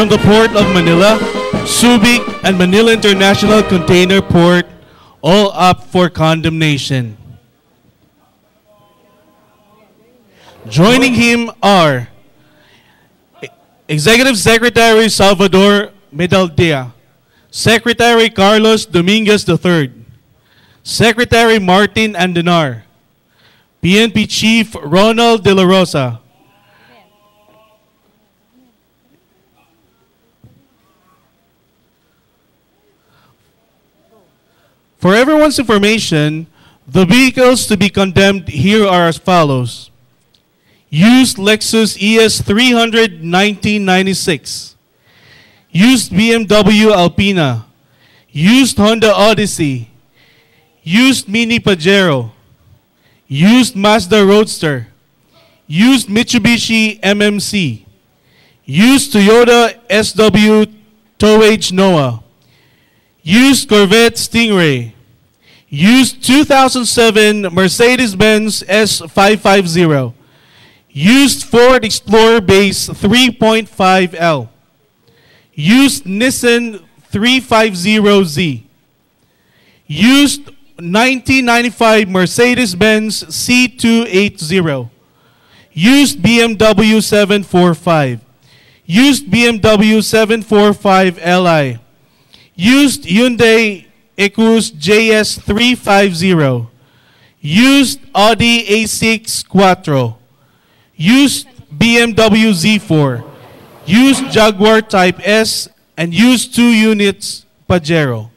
from the Port of Manila, Subic, and Manila International Container Port, all up for condemnation. Joining him are Executive Secretary Salvador Medaldea, Secretary Carlos Dominguez III, Secretary Martin Andenar, PNP Chief Ronald De La Rosa, for everyone's information, the vehicles to be condemned here are as follows. Used Lexus ES 300 1996. Used BMW Alpina. Used Honda Odyssey. Used Mini Pajero. Used Mazda Roadster. Used Mitsubishi MMC. Used Toyota SW Towage Noah. Used Corvette Stingray. Used 2007 Mercedes-Benz S550. Used Ford Explorer Base 3.5L. Used Nissan 350Z. Used 1995 Mercedes-Benz C280. Used BMW 745. Used BMW 745 Li. Used Hyundai Ecus JS350. Used Audi A6 Quattro. Used BMW Z4. Used Jaguar Type S, and used 2 units Pajero.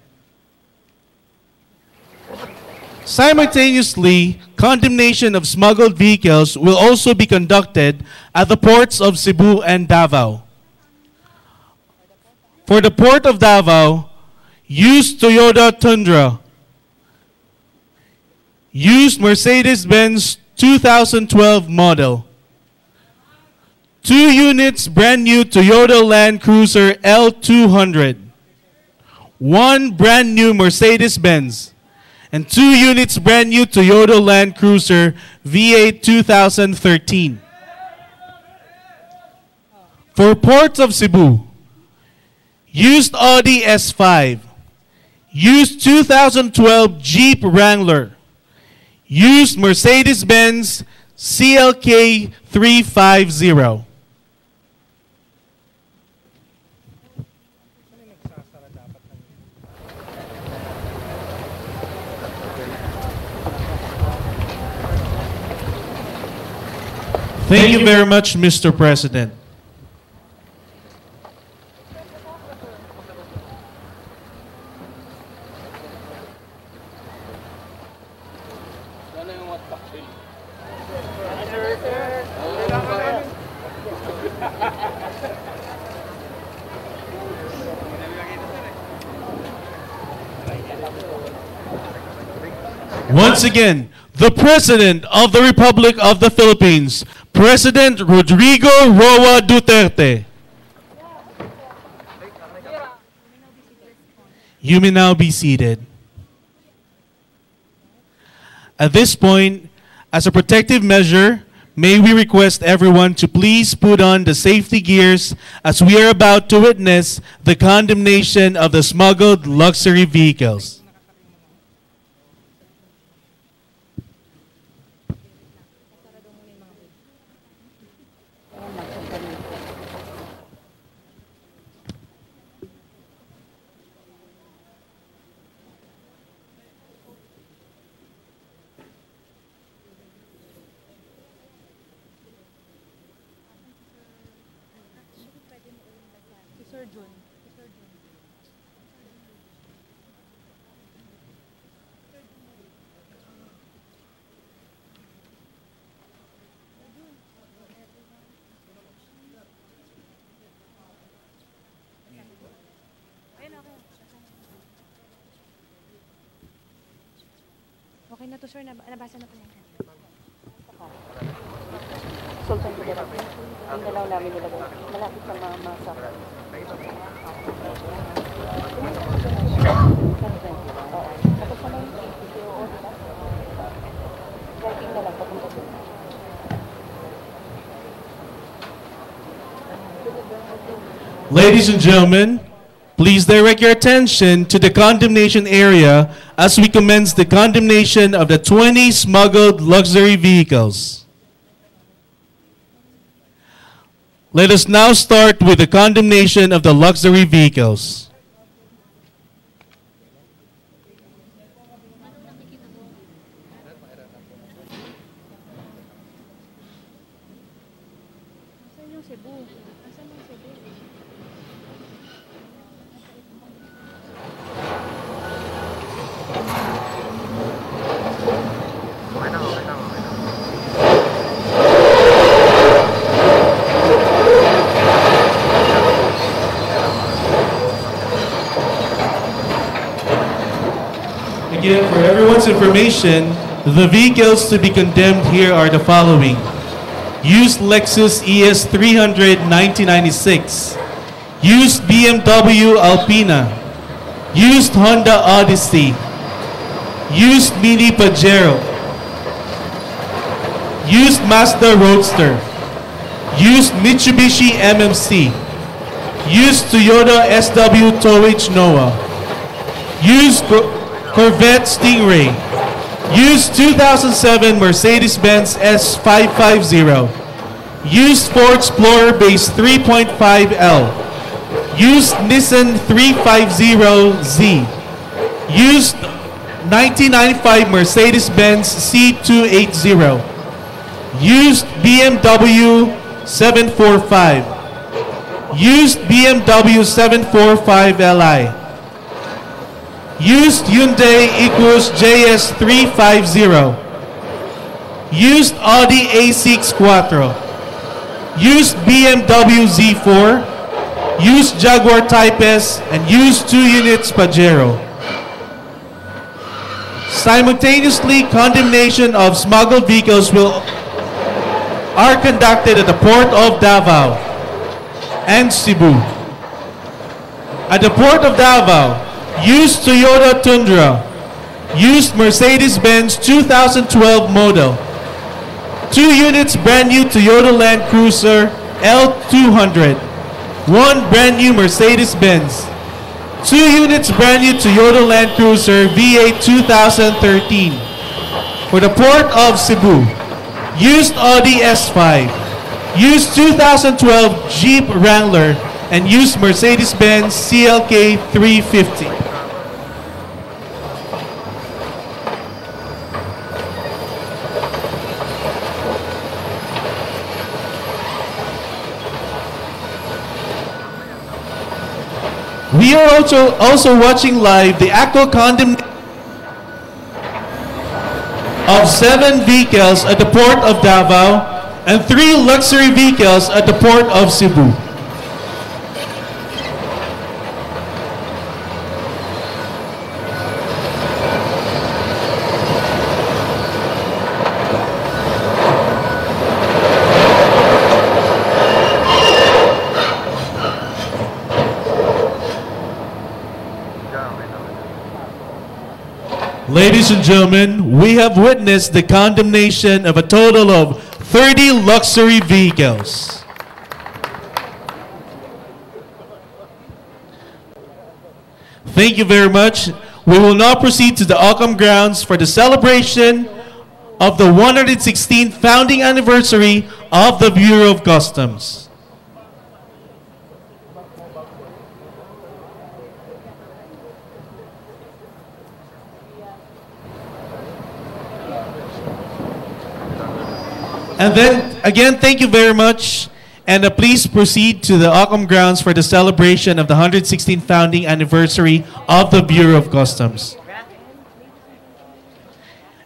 Simultaneously, condemnation of smuggled vehicles will also be conducted at the ports of Cebu and Davao. For the port of Davao, used Toyota Tundra, used Mercedes-Benz 2012 model, 2 units brand new Toyota Land Cruiser L200, 1 brand new Mercedes-Benz, and 2 units brand new Toyota Land Cruiser V8 2013. For ports of Cebu, used Audi S5, used 2012 Jeep Wrangler, used Mercedes-Benz CLK 350. Thank you very much, Mr. President. Once again, the President of the Republic of the Philippines, President Rodrigo Roa Duterte. You may now be seated. At this point, as a protective measure, may we request everyone to please put on the safety gears as we are about to witness the condemnation of the smuggled luxury vehicles. Okay na to, sir. Nabasa na po yan. Sultan ko dito. Ang dalaw namin nilagay. Malapit sa masa. Tapos naman yung PCO. Driving na lang papunta doon. Ladies and gentlemen, please direct your attention to the condemnation area as we commence the condemnation of the 20 smuggled luxury vehicles. Let us now start with the condemnation of the luxury vehicles. Again, for everyone's information, the vehicles to be condemned here are the following. Used Lexus ES300 1996. Used BMW Alpina. Used Honda Odyssey. Used Mini Pajero. Used Mazda Roadster. Used Mitsubishi MMC. Used Toyota SW Towage Noah. Used Corvette Stingray. Used 2007 Mercedes-Benz S550. Used Ford Explorer Base 3.5L. Used Nissan 350Z. Used 1995 Mercedes-Benz C280. Used BMW 745. Used BMW 745 Li. Used Hyundai Equus JS350. Used Audi A6 Quattro. Used BMW Z4. Used Jaguar Type S, and used 2 units Pajero. Simultaneously, condemnation of smuggled vehicles are conducted at the port of Davao and Cebu. At the port of Davao, used Toyota Tundra, used Mercedes-Benz 2012 model, 2 units brand new Toyota Land Cruiser L200, 1 brand new Mercedes-Benz, 2 units brand new Toyota Land Cruiser V8 2013. For the port of Cebu, used Audi S5, used 2012 Jeep Wrangler, and used Mercedes-Benz CLK 350. We are also watching live the actual condemnation of 7 vehicles at the port of Davao and 3 luxury vehicles at the port of Cebu. Ladies and gentlemen, we have witnessed the condemnation of a total of 30 luxury vehicles. Thank you very much. We will now proceed to the Ockham grounds for the celebration of the 116th founding anniversary of the Bureau of Customs. And then, again, thank you very much. And please proceed to the Ockham grounds for the celebration of the 116th founding anniversary of the Bureau of Customs.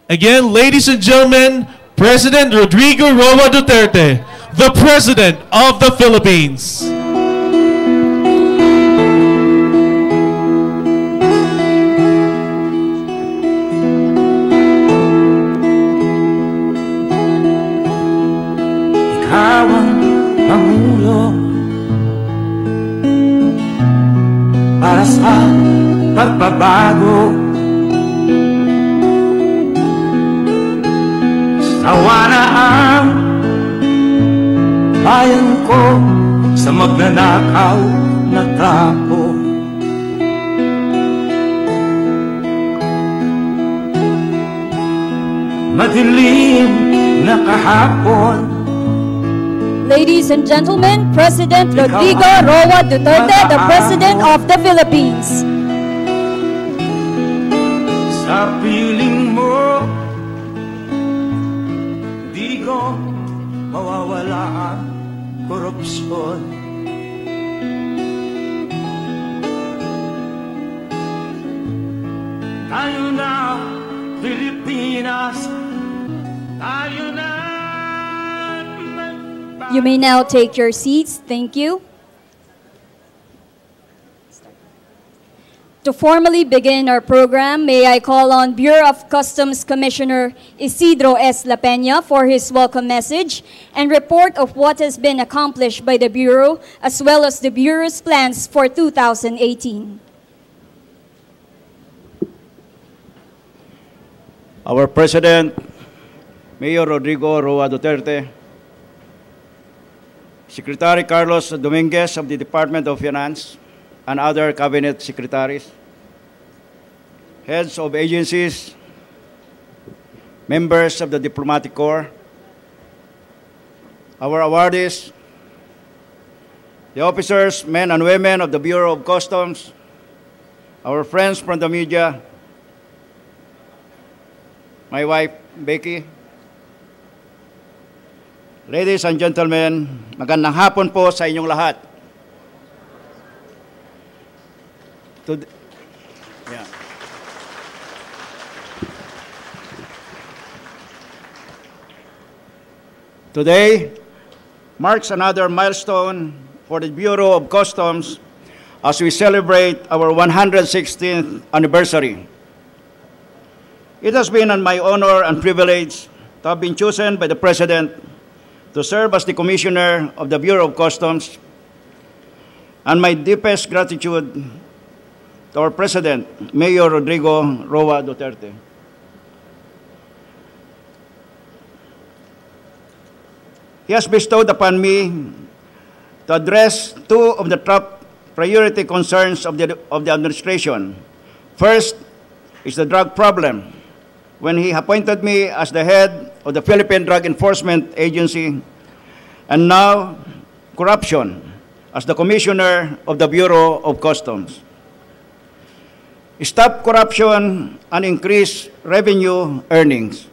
Again, ladies and gentlemen, President Rodrigo Roa Duterte, the President of the Philippines. Pangulo para sa pagbabago, sawa na ang bayan ko sa magnanakaw. natapo. Madilim na kahapon. Ladies and gentlemen, President Rodrigo Roa Duterte, the President of the Philippines. Sa piling mo, di ko mawawala ang korupsyon. Tayo na, Pilipinas. Tayo na. You may now take your seats. Thank you. To formally begin our program, may I call on Bureau of Customs Commissioner Isidro S. La Peña for his welcome message and report of what has been accomplished by the Bureau as well as the Bureau's plans for 2018. Our President, Mayor Rodrigo Roa Duterte, Secretary Carlos Dominguez of the Department of Finance, and other cabinet secretaries, heads of agencies, members of the diplomatic corps, our awardees, the officers, men and women of the Bureau of Customs, our friends from the media, my wife, Becky. Ladies and gentlemen, magandang hapon po sa inyong lahat. Today marks another milestone for the Bureau of Customs as we celebrate our 116th anniversary. It has been my honor and privilege to have been chosen by the President to serve as the Commissioner of the Bureau of Customs, and my deepest gratitude to our President, Mayor Rodrigo Roa Duterte. He has bestowed upon me to address two of the top priority concerns of the administration. First is the drug problem, when he appointed me as the head of the Philippine Drug Enforcement Agency, and now corruption as the Commissioner of the Bureau of Customs. Stop corruption and increase revenue earnings.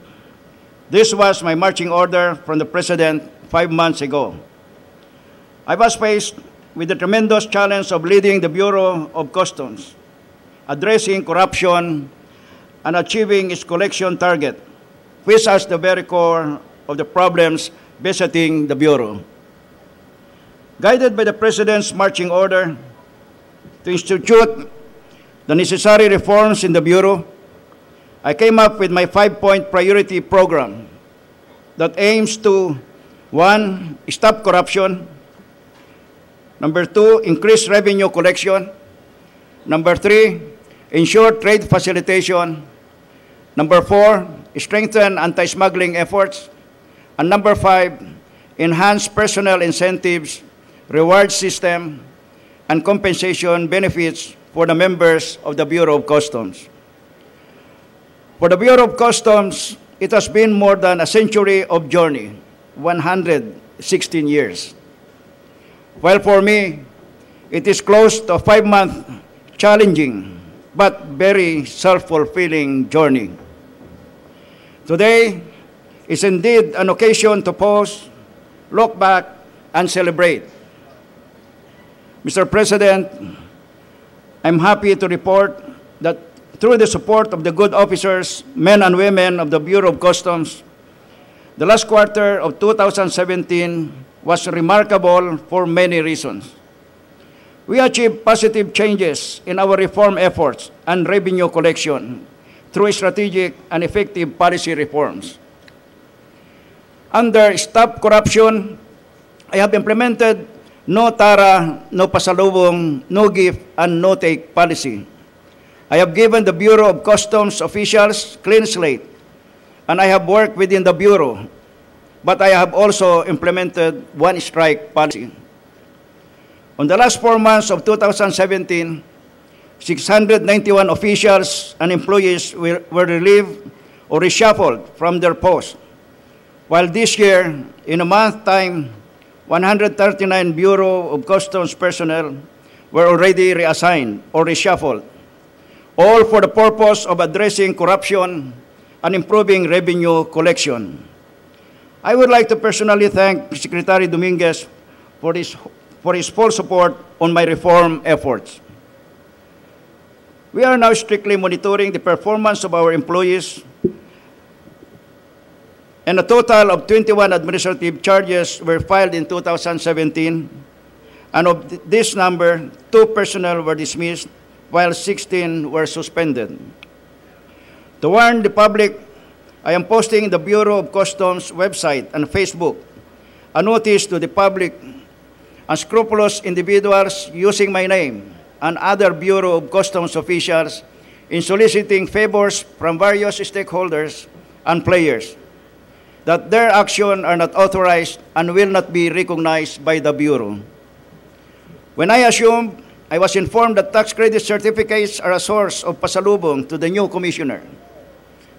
This was my marching order from the President 5 months ago. I was faced with the tremendous challenge of leading the Bureau of Customs, addressing corruption and achieving its collection target, which is the very core of the problems besetting the Bureau. Guided by the President's marching order to institute the necessary reforms in the Bureau, I came up with my 5-point priority program that aims to: 1, stop corruption; 2, increase revenue collection; 3, ensure trade facilitation; 4, strengthen anti-smuggling efforts; and 5, enhance personnel incentives, reward system, and compensation benefits for the members of the Bureau of Customs. For the Bureau of Customs, it has been more than a century of journey, 116 years. While for me, it is close to a 5-month challenging but very self-fulfilling journey. Today is indeed an occasion to pause, look back, and celebrate. Mr. President, I'm happy to report that through the support of the good officers, men and women of the Bureau of Customs, the last quarter of 2017 was remarkable for many reasons. We achieved positive changes in our reform efforts and revenue collection through strategic and effective policy reforms. Under Stop Corruption, I have implemented no tara, no pasalubong, no gift, and no take policy. I have given the Bureau of Customs officials clean slate, and I have worked within the Bureau, but I have also implemented one strike policy. On the last 4 months of 2017, 691 officials and employees were relieved or reshuffled from their posts, while this year, in a month time, 139 Bureau of Customs personnel were already reassigned or reshuffled, all for the purpose of addressing corruption and improving revenue collection. I would like to personally thank Secretary Dominguez for his full support on my reform efforts. We are now strictly monitoring the performance of our employees, and a total of 21 administrative charges were filed in 2017, and of this number, 2 personnel were dismissed, while 16 were suspended. To warn the public, I am posting in the Bureau of Customs website and Facebook a notice to the public, unscrupulous individuals using my name and other Bureau of Customs officials in soliciting favors from various stakeholders and players, that their actions are not authorized and will not be recognized by the Bureau. When I assumed, I was informed that tax credit certificates are a source of pasalubong to the new commissioner.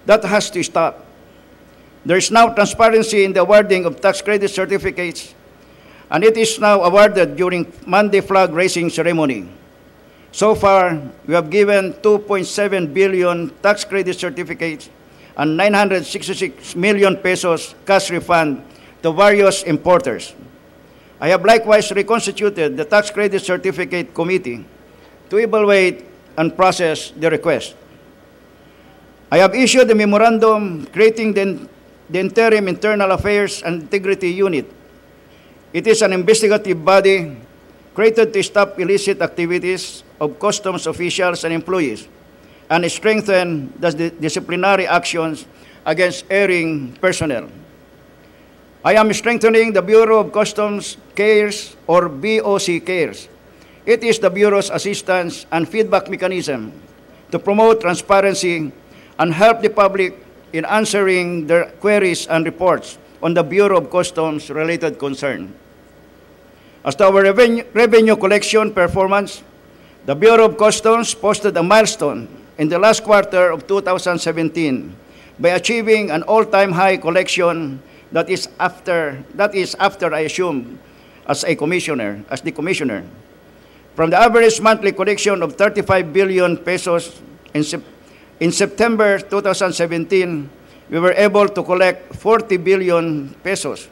That has to stop. There is now transparency in the awarding of tax credit certificates, and it is now awarded during Monday flag raising ceremony. So far, we have given 2.7 billion tax credit certificates and 966 million pesos cash refund to various importers. I have likewise reconstituted the Tax Credit Certificate Committee to evaluate and process the request. I have issued a memorandum creating the Interim Internal Affairs and Integrity Unit. It is an investigative body created to stop illicit activities of customs officials and employees and strengthen the disciplinary actions against erring personnel. I am strengthening the Bureau of Customs Cares, or BOC Cares. It is the Bureau's assistance and feedback mechanism to promote transparency and help the public in answering their queries and reports on the Bureau of Customs related concern. As to our revenue collection performance, the Bureau of Customs posted a milestone in the last quarter of 2017 by achieving an all-time high collection that is after I assumed as the commissioner. From the average monthly collection of 35 billion pesos in September 2017, we were able to collect 40 billion pesos.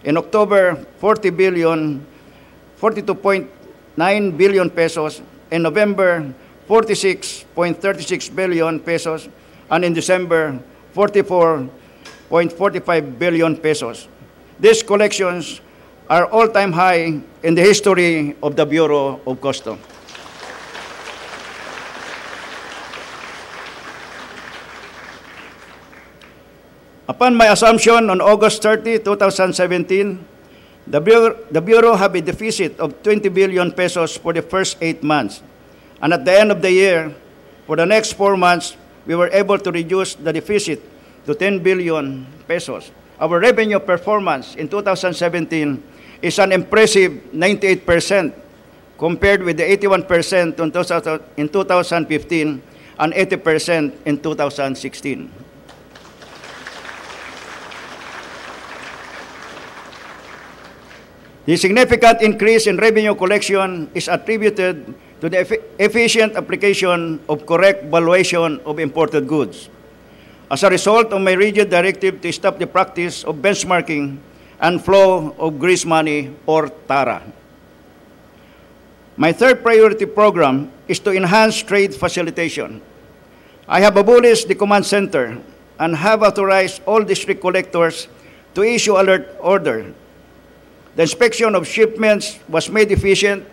In October, 42.9 billion pesos. In November, 46.36 billion pesos, and in December, 44.45 billion pesos. These collections are all-time high in the history of the Bureau of Customs. Upon my assumption on August 30, 2017, the Bureau had a deficit of 20 billion pesos for the first 8 months. And at the end of the year, for the next 4 months, we were able to reduce the deficit to 10 billion pesos. Our revenue performance in 2017 is an impressive 98% compared with the 81% in 2015 and 80% in 2016. The significant increase in revenue collection is attributed to the efficient application of correct valuation of imported goods. As a result of my rigid directive to stop the practice of benchmarking and flow of grease money, or TARA. My third priority program is to enhance trade facilitation. I have abolished the command center and have authorized all district collectors to issue alert order. The inspection of shipments was made efficient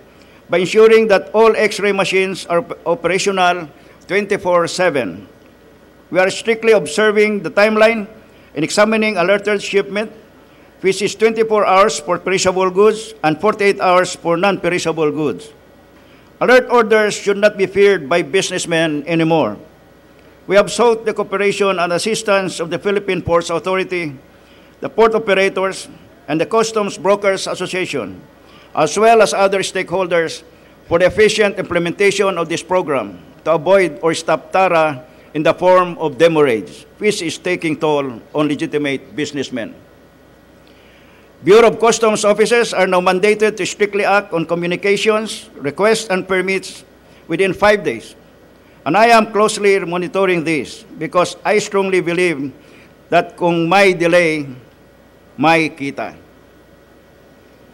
by ensuring that all X-ray machines are operational 24/7. We are strictly observing the timeline in examining alerted shipment, which is 24 hours for perishable goods and 48 hours for non-perishable goods. Alert orders should not be feared by businessmen anymore. We have sought the cooperation and assistance of the Philippine Ports Authority, the port operators, and the Customs Brokers Association, as well as other stakeholders, for the efficient implementation of this program to avoid or stop TARA in the form of demurrage, which is taking toll on legitimate businessmen. Bureau of Customs officers are now mandated to strictly act on communications, requests, and permits within 5 days. And I am closely monitoring this because I strongly believe that kung may delay, may kita.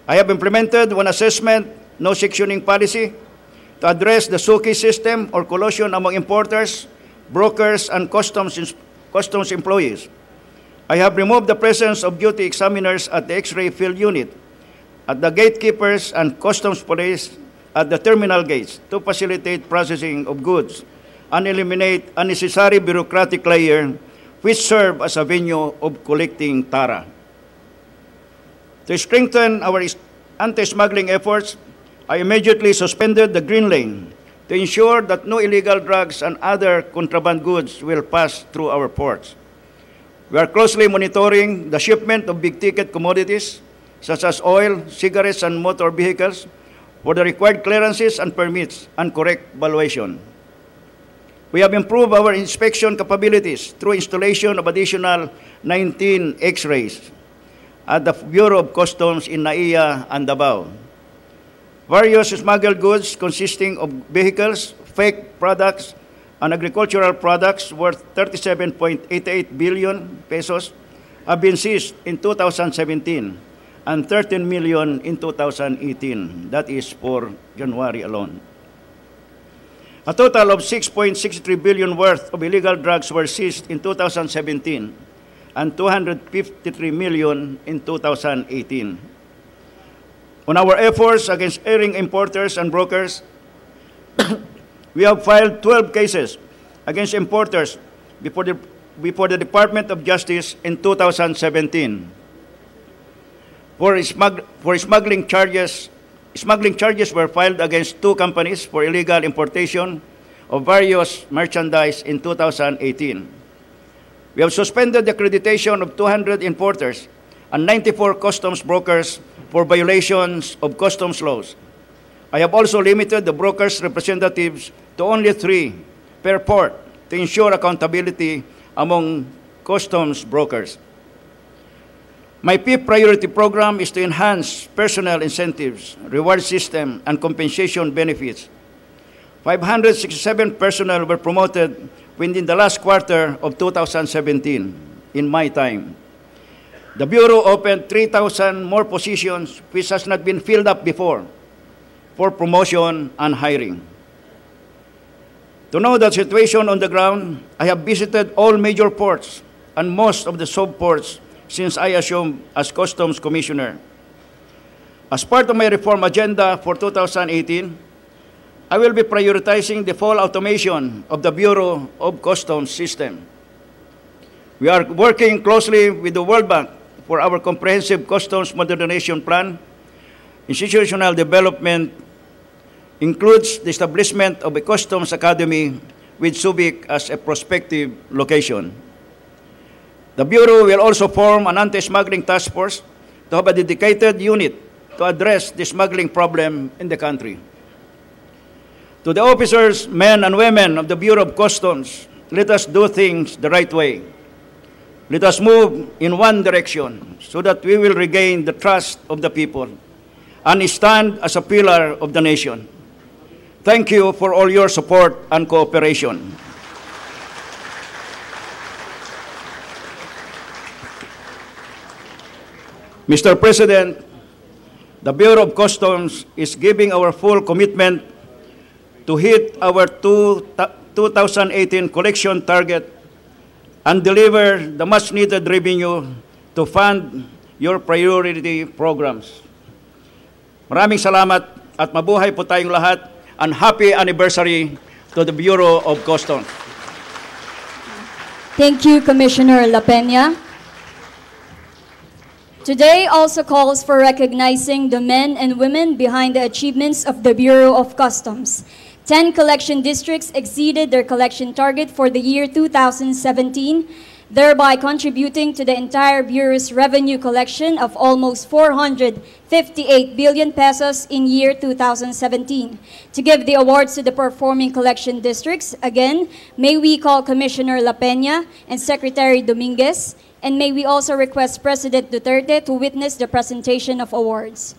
I have implemented one assessment, no sectioning policy to address the SUKI system or collusion among importers, brokers, and customs employees. I have removed the presence of duty examiners at the X-ray field unit, at the gatekeepers and customs police at the terminal gates to facilitate processing of goods and eliminate unnecessary bureaucratic layer which serve as a venue of collecting TARA. To strengthen our anti-smuggling efforts, I immediately suspended the green lane to ensure that no illegal drugs and other contraband goods will pass through our ports. We are closely monitoring the shipment of big-ticket commodities, such as oil, cigarettes, and motor vehicles, for the required clearances and permits and correct valuation. We have improved our inspection capabilities through installation of additional 19 X-rays at the Bureau of Customs in Naiya and Davao. Various smuggled goods consisting of vehicles, fake products, and agricultural products worth 37.88 billion pesos have been seized in 2017 and 13 million in 2018. That is for January alone. A total of 6.63 billion worth of illegal drugs were seized in 2017 and 253 million in 2018. On our efforts against erring importers and brokers, we have filed 12 cases against importers before the Department of Justice in 2017. For smuggling charges were filed against 2 companies for illegal importation of various merchandise in 2018. We have suspended the accreditation of 200 importers and 94 customs brokers for violations of customs laws. I have also limited the brokers' representatives to only 3 per port to ensure accountability among customs brokers. My fifth priority program is to enhance personnel incentives, reward system, and compensation benefits. 567 personnel were promoted within the last quarter of 2017, in my time. The Bureau opened 3,000 more positions which has not been filled up before for promotion and hiring. To know the situation on the ground, I have visited all major ports and most of the sub-ports since I assumed as Customs Commissioner. As part of my reform agenda for 2018, I will be prioritizing the full automation of the Bureau of Customs system. We are working closely with the World Bank for our comprehensive customs modernization plan. Institutional development includes the establishment of a customs academy with Subic as a prospective location. The Bureau will also form an anti-smuggling task force to have a dedicated unit to address the smuggling problem in the country. To the officers, men and women of the Bureau of Customs, let us do things the right way. Let us move in one direction so that we will regain the trust of the people and stand as a pillar of the nation. Thank you for all your support and cooperation. Mr. President, the Bureau of Customs is giving our full commitment to hit our 2018 collection target and deliver the much-needed revenue to fund your priority programs. Maraming salamat at mabuhay po tayong lahat, and happy anniversary to the Bureau of Customs. Thank you, Commissioner La Peña. Today also calls for recognizing the men and women behind the achievements of the Bureau of Customs. 10 collection districts exceeded their collection target for the year 2017. thereby contributing to the entire Bureau's revenue collection of almost 458 billion pesos in year 2017. To give the awards to the performing collection districts, again, may we call Commissioner La Peña and Secretary Dominguez, and may we also request President Duterte to witness the presentation of awards.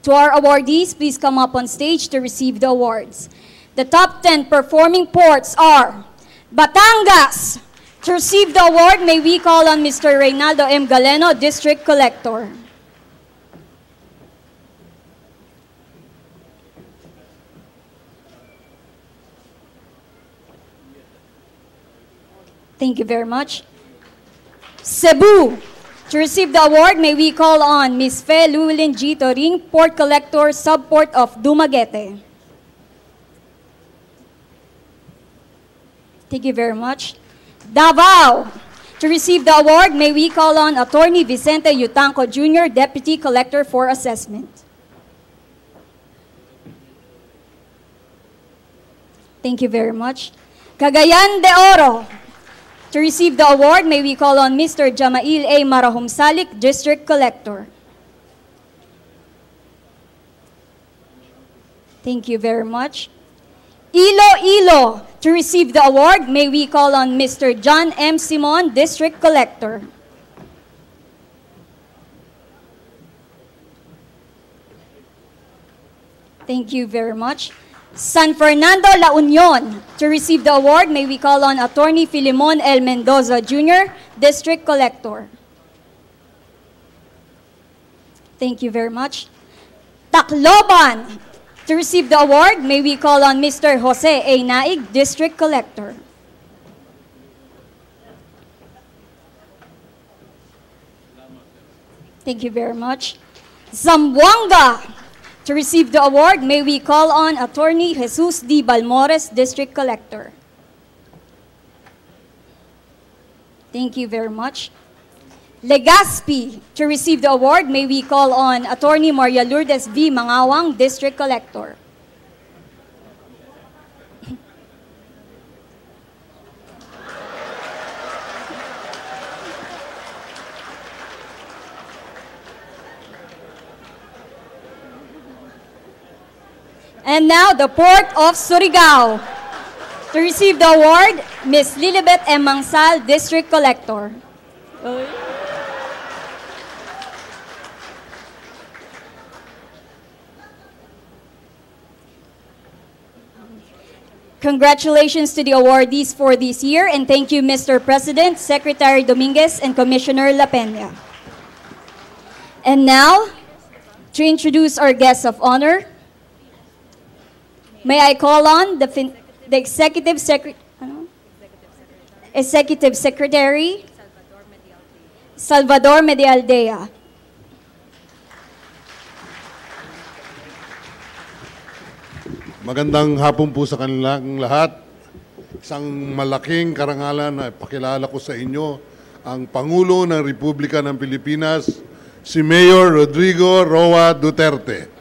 To our awardees, please come up on stage to receive the awards. The top 10 performing ports are Batangas. To receive the award, may we call on Mr. Reynaldo M. Galeno, District Collector. Thank you very much. Cebu. To receive the award, may we call on Ms. Fe Llewellyn G. Toring, Port Collector, Subport of Dumaguete. Thank you very much. Davao. To receive the award, may we call on Attorney Vicente Yutanco Jr., Deputy Collector for Assessment. Thank you very much. Cagayan de Oro. To receive the award, may we call on Mr. Jamail A. Marahumsalik, District Collector. Thank you very much. Iloilo. To receive the award, may we call on Mr. John M. Simon, District Collector. Thank you very much. San Fernando, La Union. To receive the award, may we call on Attorney Filimon L. Mendoza Jr., District Collector. Thank you very much. Tacloban. To receive the award, may we call on Mr. Jose A. Naig, District Collector. Thank you very much. Zamboanga. To receive the award, may we call on Attorney Jesus D. Balmores, District Collector. Thank you very much. Legazpi. To receive the award, may we call on Attorney Maria Lourdes V. Mangawang, District Collector. And now, the Port of Surigao. To receive the award, Ms. Lilibet M. Mangsal, District Collector. Congratulations to the awardees for this year, and thank you, Mr. President, Secretary Dominguez, and Commissioner La Peña. And now, to introduce our guests of honor, may I call on the Executive Secretary, Salvador Medialdea. Magandang hapon po sa kanilang lahat. Isang malaking karangalan na ipakilala ko sa inyo ang Pangulo ng Republika ng Pilipinas, si Mayor Rodrigo Roa Duterte.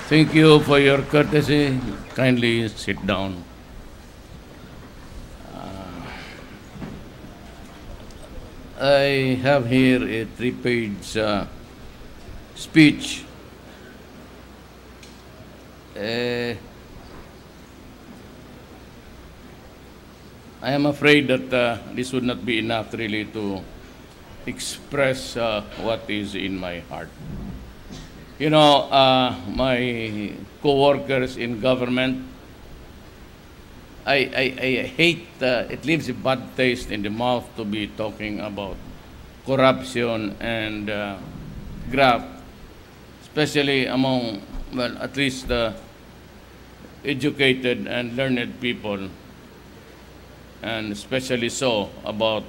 Thank you for your courtesy. Kindly sit down. I have here a 3-page speech. I am afraid that this would not be enough really to express what is in my heart. You know, my co-workers in government, I hate, it leaves a bad taste in the mouth to be talking about corruption and graft, especially among, well, at least the educated and learned people, and especially so about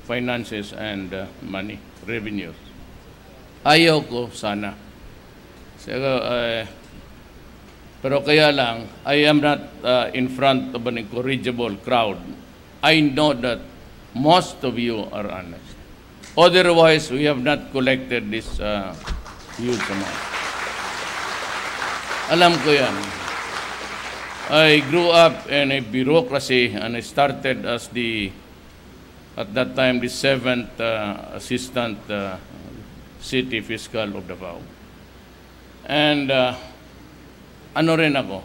finances and money, revenues. Ayaw ko sana. Pero kaya lang, I am not in front of an incorrigible crowd. I know that most of you are honest. Otherwise, we have not collected this huge amount. Alam ko yan. I grew up in a bureaucracy and I started as at that time, the 7th Assistant City Fiscal of Davao. And ano rin ako,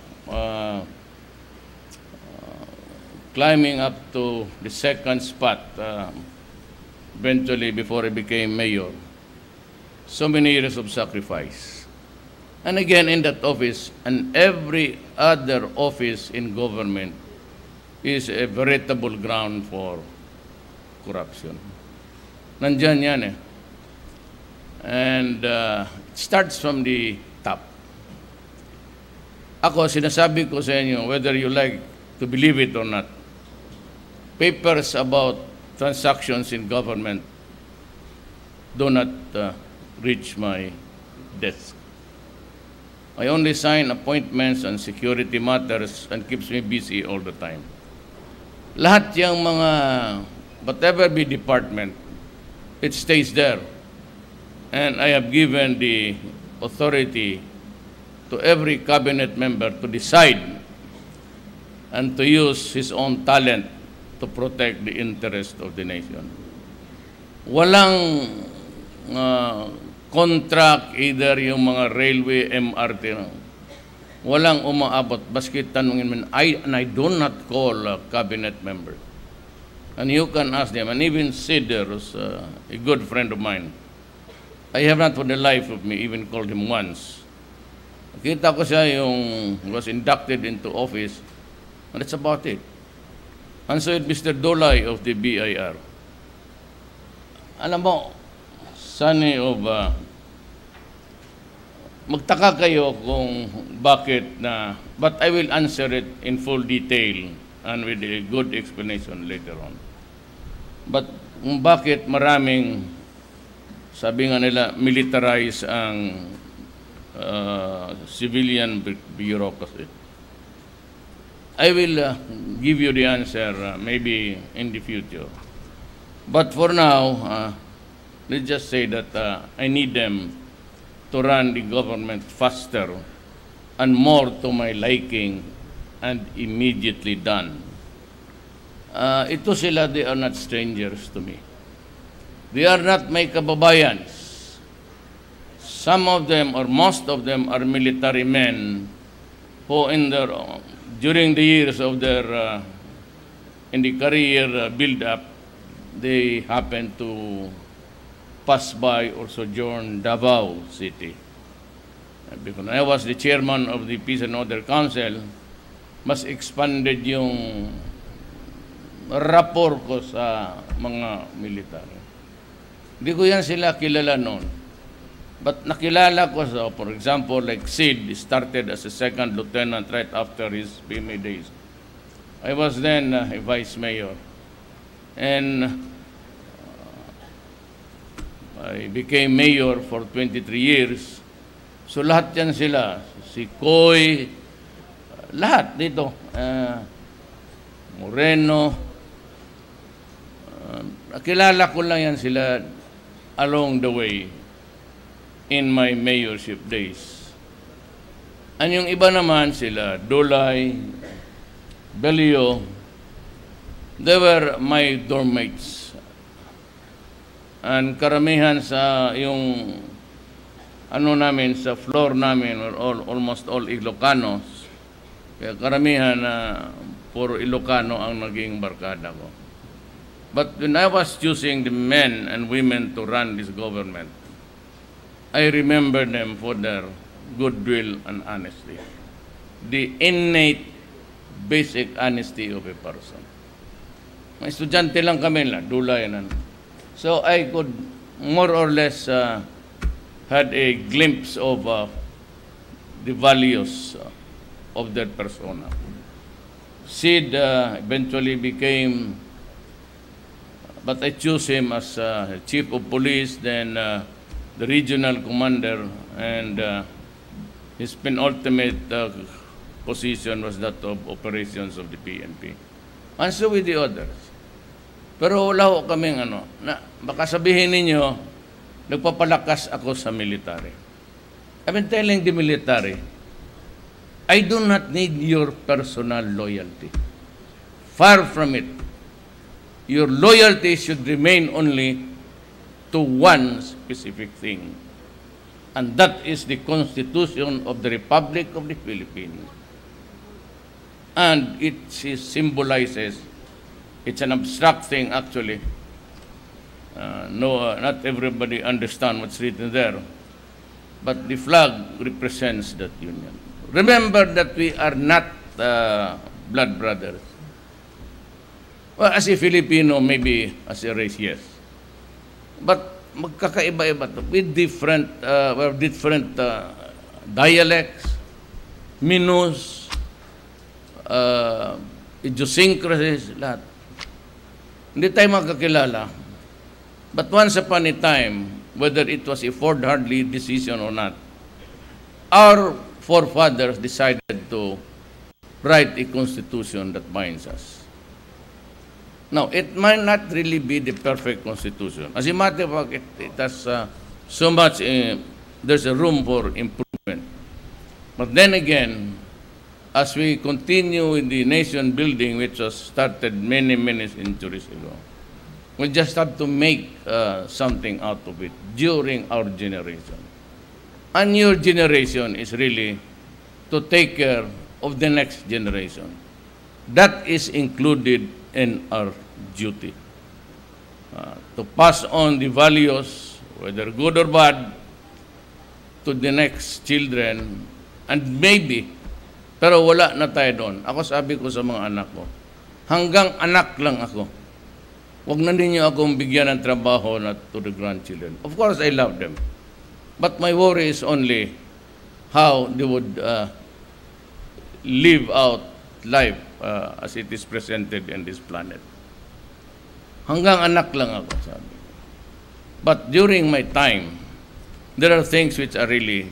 climbing up to the 2nd spot eventually before I became mayor. So many years of sacrifice. And again, in that office, and every other office in government is a veritable ground for corruption. Nandyan yan eh. And it starts from the top. Ako, sinasabi ko sa inyo, whether you like to believe it or not, papers about transactions in government do not reach my desk. I only sign appointments and security matters and keeps me busy all the time. Lahat yung mga, whatever be department, it stays there. And I have given the authority to every cabinet member to decide and to use his own talent to protect the interest of the nation. Walang contract, either yung mga railway, MRT, walang umaabot. Baski tanungin mo, and I do not call a cabinet member. And you can ask them, and even Sid, who's a good friend of mine, I have not for the life of me even called him once. Kita ko siya yung was inducted into office, and that's about it. And so Mr. Dolay of the BIR. Alam mo, Sonny of, magtaka kayo kung bakit na, but I will answer it in full detail and with a good explanation later on. But kung bakit maraming, sabi nga nila, militarize ang civilian bureaucracy. I will give you the answer maybe in the future. But for now, let's just say that I need them to run the government faster and more to my liking and immediately done. Ito sila, they are not strangers to me. They are not my kababayans. Some of them or most of them are military men who during the years of their in the career build-up, they happen to pass by or sojourn Davao City. Because I was the chairman of the Peace and Order Council, mas expanded yung rapport ko sa mga military. Hindi ko yan sila kilala noon. But nakilala ko sa, for example, like Sid started as a 2nd lieutenant right after his PMA days. I was then a vice mayor. And I became mayor for 23 years. So lahat yan sila. Si Koy, lahat dito. Moreno. Nakilala ko lang yan sila along the way in my mayorship days. And yung iba naman sila, Dolay, Belio, they were my dorm mates. And karamihan sa yung ano namin, sa floor namin, were almost all Ilocanos. Kaya karamihan puro Ilocano ang naging barkada ko. But when I was choosing the men and women to run this government, I remember them for their goodwill and honesty. The innate, basic honesty of a person. Mga estudyante lang kami lang, Dulay na. So I could more or less had a glimpse of the values of their persona. Sid eventually became, but I chose him as chief of police, then the regional commander, and his penultimate position was that of operations of the PNP. And so with the others. Pero wala ko kaming baka sabihin ninyo, nagpapalakas ako sa military. I've been telling the military, I do not need your personal loyalty. Far from it. Your loyalty should remain only to one specific thing, and that is the Constitution of the Republic of the Philippines. And it symbolizes, it's an abstract thing actually. Not everybody understands what's written there, but the flag represents that union. Remember that we are not blood brothers. Well, as a Filipino, maybe as a race, yes. But magkakaiba-iba to. With different dialects, minus, idiosyncrasies, lahat. Hindi tayo magkakilala. But once upon a time, whether it was a Ford-Hartley decision or not, our forefathers decided to write a constitution that binds us. Now, it might not really be the perfect constitution. As a matter of fact, it has so much, there's a room for improvement. But then again, as we continue in the nation building, which was started many, many centuries ago, we just have to make something out of it during our generation. And your generation is really to take care of the next generation. That is included in our duty. To pass on the values, whether good or bad, to the next children, and maybe, pero wala na tayo doon. Ako sabi ko sa mga anak ko, hanggang anak lang ako. Huwag na ninyo akong bigyan ng trabaho na to the grandchildren. Of course, I love them. But my worry is only how they would live out life as it is presented in this planet. Hanggang anak lang ako, sabi. But during my time, there are things which are really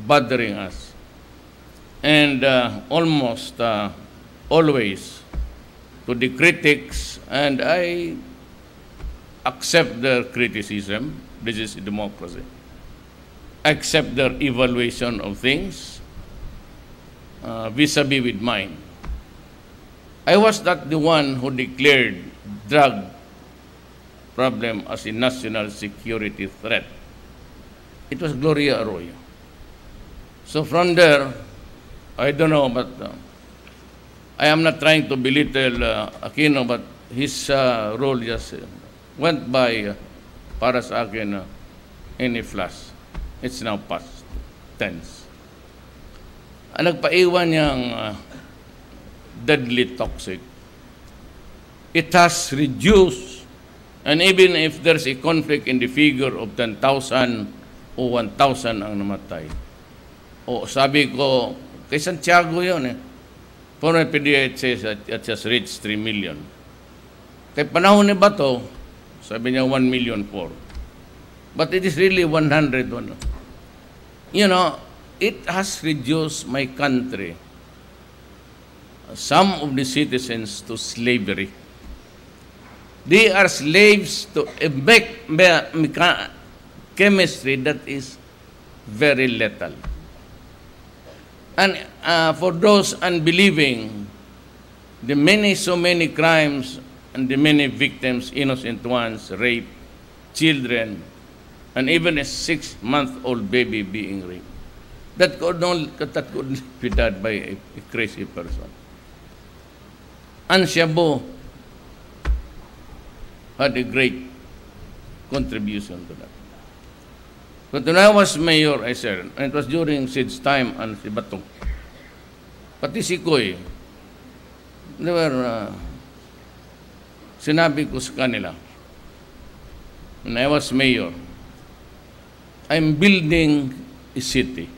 bothering us. And almost always to the critics, and I accept their criticism. This is democracy. Accept their evaluation of things vis-a-vis with mine. I was not the one who declared drug problem as a national security threat. It was Gloria Arroyo. So from there, I don't know, but I am not trying to belittle Aquino, but his role just went by para sa akin in a flash. It's now past tense. Nagpaiwan niyang deadly toxic. It has reduced, and even if there's a conflict in the figure of 10,000 o 1,000 ang namatay. O sabi ko, kay Santiago yun eh. For my PDA, it says that it has reached 3 million. Kay panahon ni Bato, sabi niya 1,000,004. But it is really 101. You know, it has reduced my country, some of the citizens, to slavery. They are slaves to a chemistry that is very lethal. And for those unbelieving, the so many crimes and the many victims, innocent ones, rape, children, and even a 6-month-old baby being raped, that could be done by a crazy person. And Shabu had a great contribution to that. But when I was mayor, I said, and it was during Sid's time and si Batong, pati si Koy, they were, sinabi ko sa kanila, when I was mayor, I'm building a city.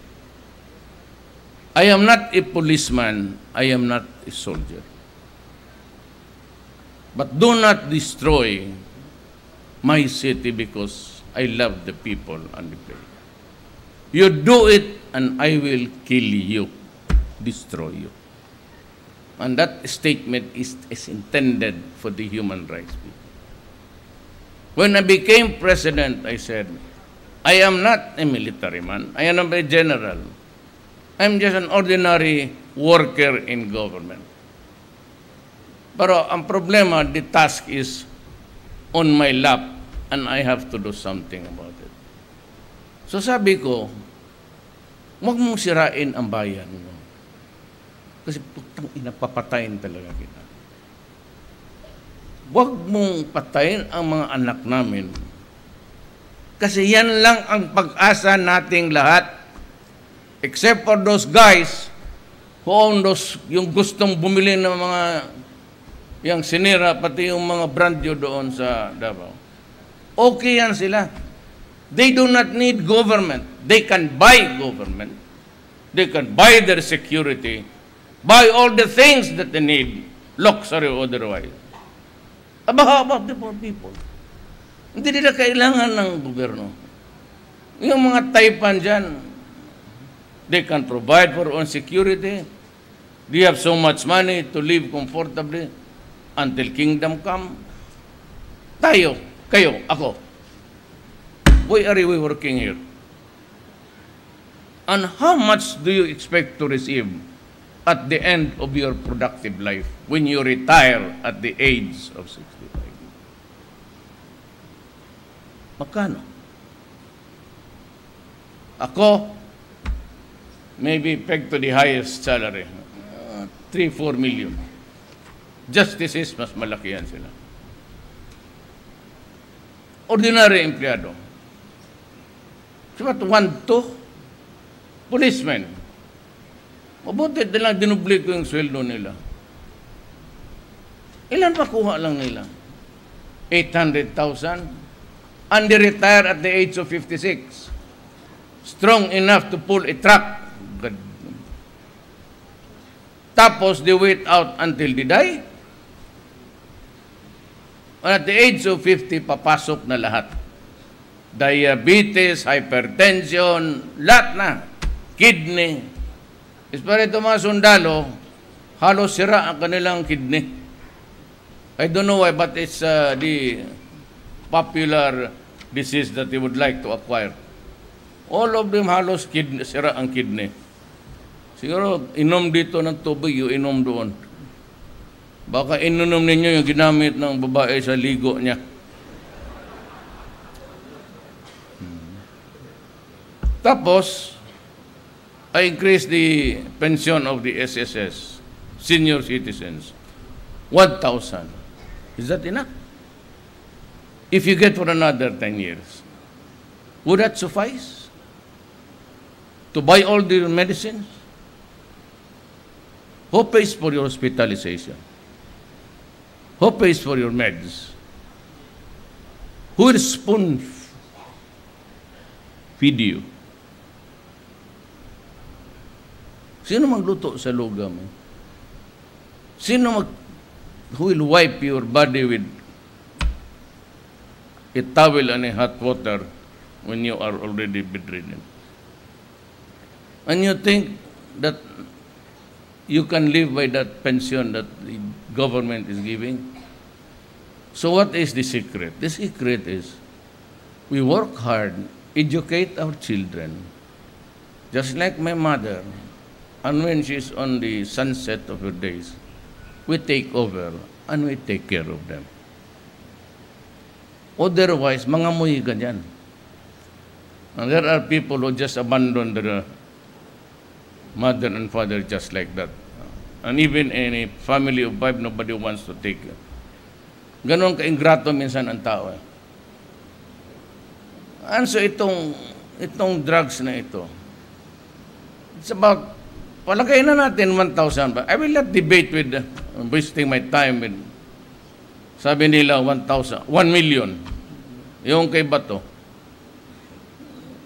I am not a policeman, I am not a soldier. But do not destroy my city because I love the people and the place. You do it and I will kill you, destroy you. And that statement is intended for the human rights people. When I became president, I said, I am not a military man, I am a general. I'm just an ordinary worker in government. Pero ang problema, the task is on my lap and I have to do something about it. So sabi ko, huwag mong sirain ang bayan mo. Kasi putang ina, papatayin talaga kita. Huwag mong patayin ang mga anak namin. Kasi yan lang ang pag-asa nating lahat. Except for those guys who own those, yung gustong bumili ng mga yung sinira, pati yung mga brand new doon sa Davao. Okay yan sila. They do not need government. They can buy government. They can buy their security, buy all the things that they need, luxury or otherwise. About the poor people. Hindi nila kailangan ng gobyerno. Yung mga taipan dyan, they can provide for own security. They have so much money to live comfortably until kingdom come. Tayo, kayo, ako. Why are we working here? And how much do you expect to receive at the end of your productive life when you retire at the age of 65? Magkano? Ako, maybe pegged to the highest salary, 3-4 million. Justices, mas malaki yan sila. Ordinary empleyado. Sabat 1-2 policemen. Mabuti lang dinubli ko yung sweldo nila. Ilan pa kuha lang nila? 800,000. And they retire at the age of 56. Strong enough to pull a truck. Tapos they wait out until they die. And at the age of 50, papasok na lahat. Diabetes, hypertension, lahat na. Kidney. Espiritu mga sundalo, halos sira ang kanilang kidney. I don't know why, but it's the popular disease that they would like to acquire. All of them halos sira ang kidney. Siguro, inom dito ng tubig, yung inom doon. Baka inunom ninyo yung ginamit ng babae sa ligo niya. Tapos, I increased the pension of the SSS, senior citizens, 1,000. Is that enough? If you get for another 10 years, would that suffice to buy all the medicines? Who pays for your hospitalization? Who pays for your meds? Who will spoon feed you? Sino magluto sa lugaw mo? Who will wipe your body with a towel and a hot water when you are already bedridden? And you think that you can live by that pension that the government is giving? So what is the secret? The secret is we work hard, educate our children, just like my mother. And when she's on the sunset of her days, we take over and we take care of them. Otherwise, mga muy ganyan. And there are people who just abandon their mother and father just like that. And even in a family of 5, nobody wants to take it. Ganon ka-ingrato minsan ang tao. And so itong drugs na ito, it's about, palagay na natin 1,000 ba? I will not debate with, wasting my time with, sabi nila 1 million. Yung kay Bato.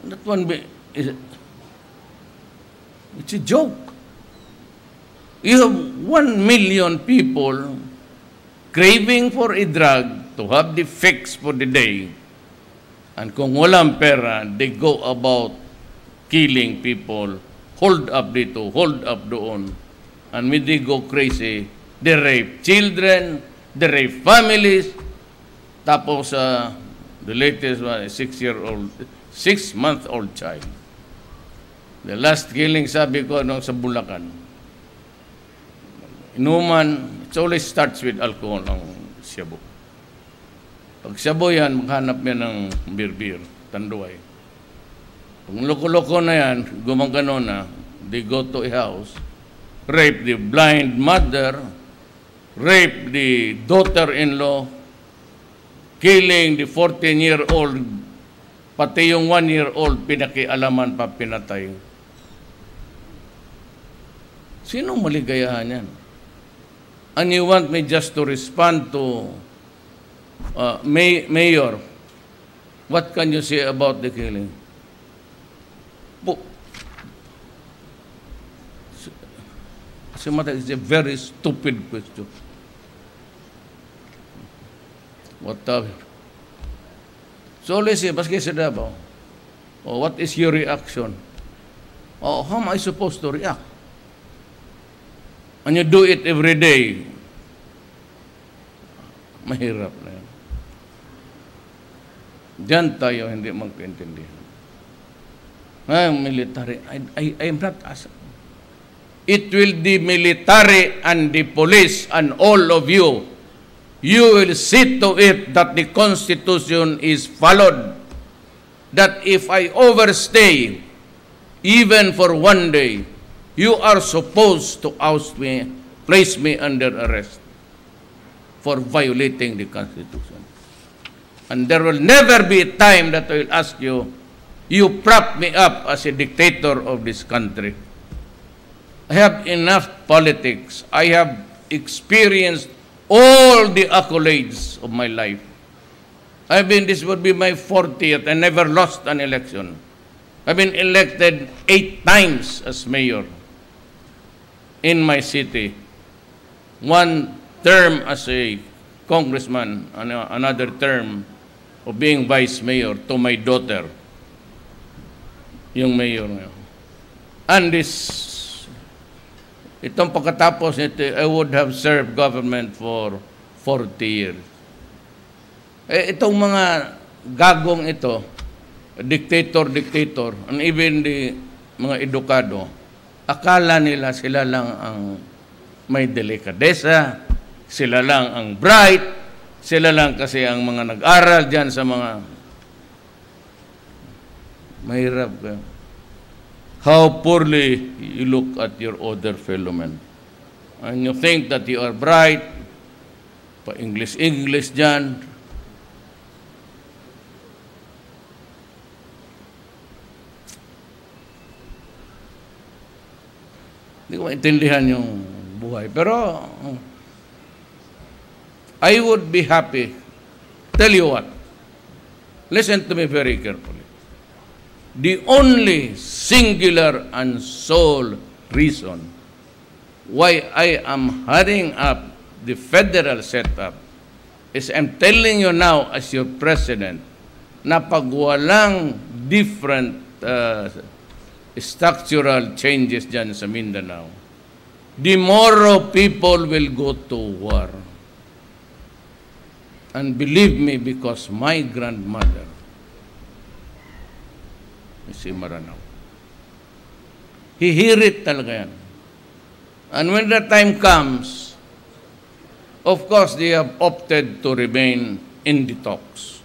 That one, it's a joke. You have 1 million people craving for a drug to have the fix for the day. And kung walang pera, they go about killing people, hold up dito, hold up doon. And when they go crazy, they rape children, they rape families. Tapos, the latest one, a 6-month-old child. The last killing, sabi ko, nung sa Bulacan. Inuman, it always starts with alcohol ang Shabu. Pag Shabu yan, maghanap yan ng beer, tanduay. Pag loko-loko na yan, gumagano na, they go to a house, rape the blind mother, rape the daughter-in-law, killing the 14-year-old, pati yung 1-year-old, pinakialaman pa, pinatay. Sinong maligayahan yan? And you want me just to respond to Mayor, what can you say about the killing? It's a very stupid question. So let's say, baski sa Davao, what is your reaction? How am I supposed to react? And you do it every day. Mahirap na yan. Diyan tayo hindi magkaintindihan. Military, I am not asking. It will be military and the police and all of you. You will see to it that the Constitution is followed. That if I overstay, even for one day, you are supposed to oust me, place me under arrest for violating the Constitution. And there will never be a time that I will ask you, you prop me up as a dictator of this country. I have enough politics. I have experienced all the accolades of my life. This would be my 40th. I never lost an election. I've been elected 8 times as mayor in my city. 1 term as a congressman, another term of being vice mayor to my daughter, yung mayor ngayon. And itong pagkatapos nito, I would have served government for 40 years. Itong mga gagong ito, dictator, and even the mga edukado, akala nila sila lang ang may delikadesa, sila lang ang bright, sila lang kasi ang mga nag-aral dyan sa mga mahirap ka. How poorly you look at your other fellow men. And you think that you are bright, pa-English dyan. Hindi ko maintindihan yung buhay. Pero, I would be happy. Tell you what. Listen to me very carefully. The only singular and sole reason why I am hurrying up the federal setup is I'm telling you now as your president na pag walang different structural changes dyan sa Mindanao, the more people will go to war. And believe me, because my grandmother, si Maranao, hihirit talaga yan. And when the time comes, of course, they have opted to remain in the talks.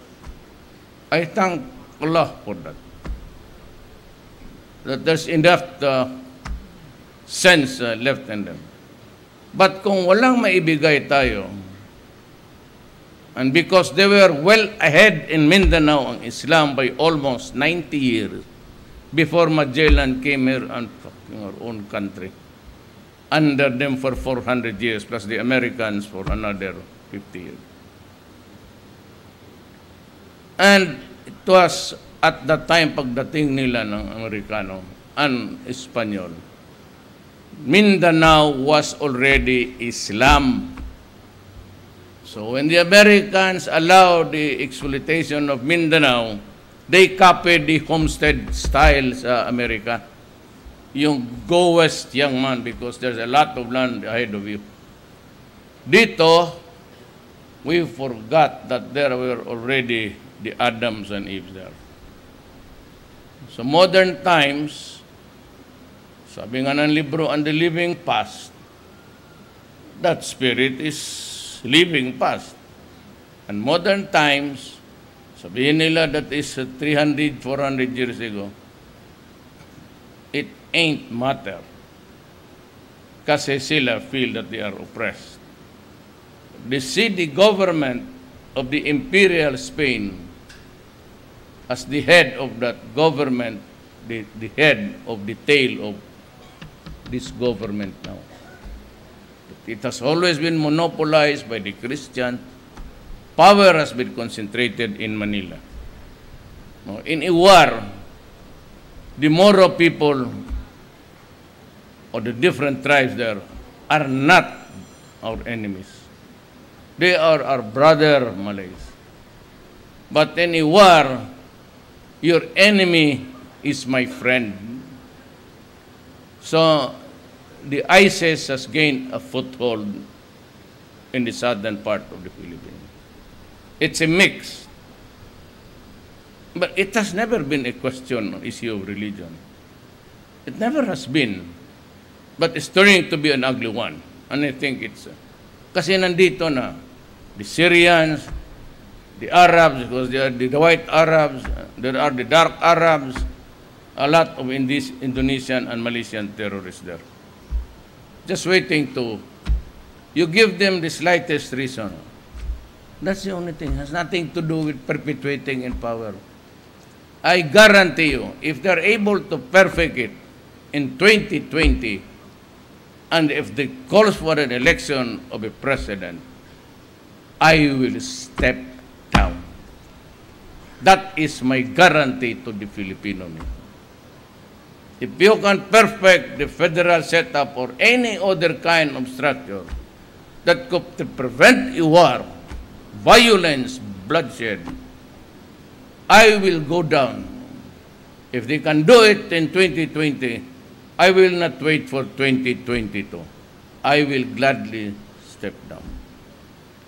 I thank Allah for that. That there's enough sense left in them. But kung walang maibigay tayo, and because they were well ahead in Mindanao ang Islam by almost 90 years before Magellan came here and fucking our own country, under them for 400 years, plus the Americans for another 50 years. And it was at that time pagdating nila ng Amerikano and Espanyol, Mindanao was already Islam. So when the Americans allowed the exploitation of Mindanao, they copied the homestead style sa Amerika. Yung go west, young man, because there's a lot of land ahead of you. Dito, we forgot that there were already the Adams and Eve there. So modern times, Sabi nga ng libro, and the living past, that spirit is living past. And modern times, sabihin nila that is 300, 400 years ago, it ain't matter. Kasi sila feel that they are oppressed. They see the government of the imperial Spain as the head of that government, the head of the tail of this government now. It has always been monopolized by the Christian. Power has been concentrated in Manila. In a war, the Moro people or the different tribes there are not our enemies. They are our brother Malays. But in a war, your enemy is my friend. So, the ISIS has gained a foothold in the southern part of the Philippines. It's a mix. But it has never been a question, issue of religion. It never has been. But it's turning to be an ugly one. And I think it's... kasi nandito na, the Syrians, the Arabs, because they are the white Arabs, there are the dark Arabs, a lot of Indonesian and Malaysian terrorists there. Just waiting to... you give them the slightest reason. That's the only thing. It has nothing to do with perpetuating in power. I guarantee you, if they're able to perfect it in 2020, and if they calls for an election of a president, I will step down. That is my guarantee to the Filipino people. If you can perfect the federal setup or any other kind of structure that could prevent a war, violence, bloodshed, I will go down. If they can do it in 2020, I will not wait for 2022. I will gladly step down.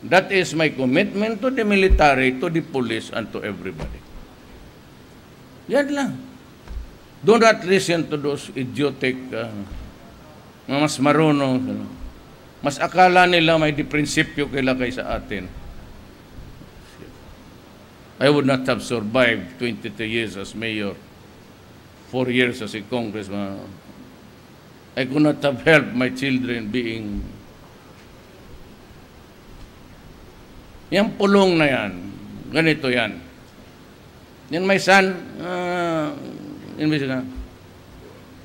That is my commitment to the military, to the police, and to everybody. Yan lang. Do not listen to those idiotic, mas marunong. Mas akala nila may prinsipyo kila kaysa atin. I would not have survived 23 years as mayor, 4 years as a congressman. I could not have helped my children being... Yang pulong na yan, ganito yan. Yan my son,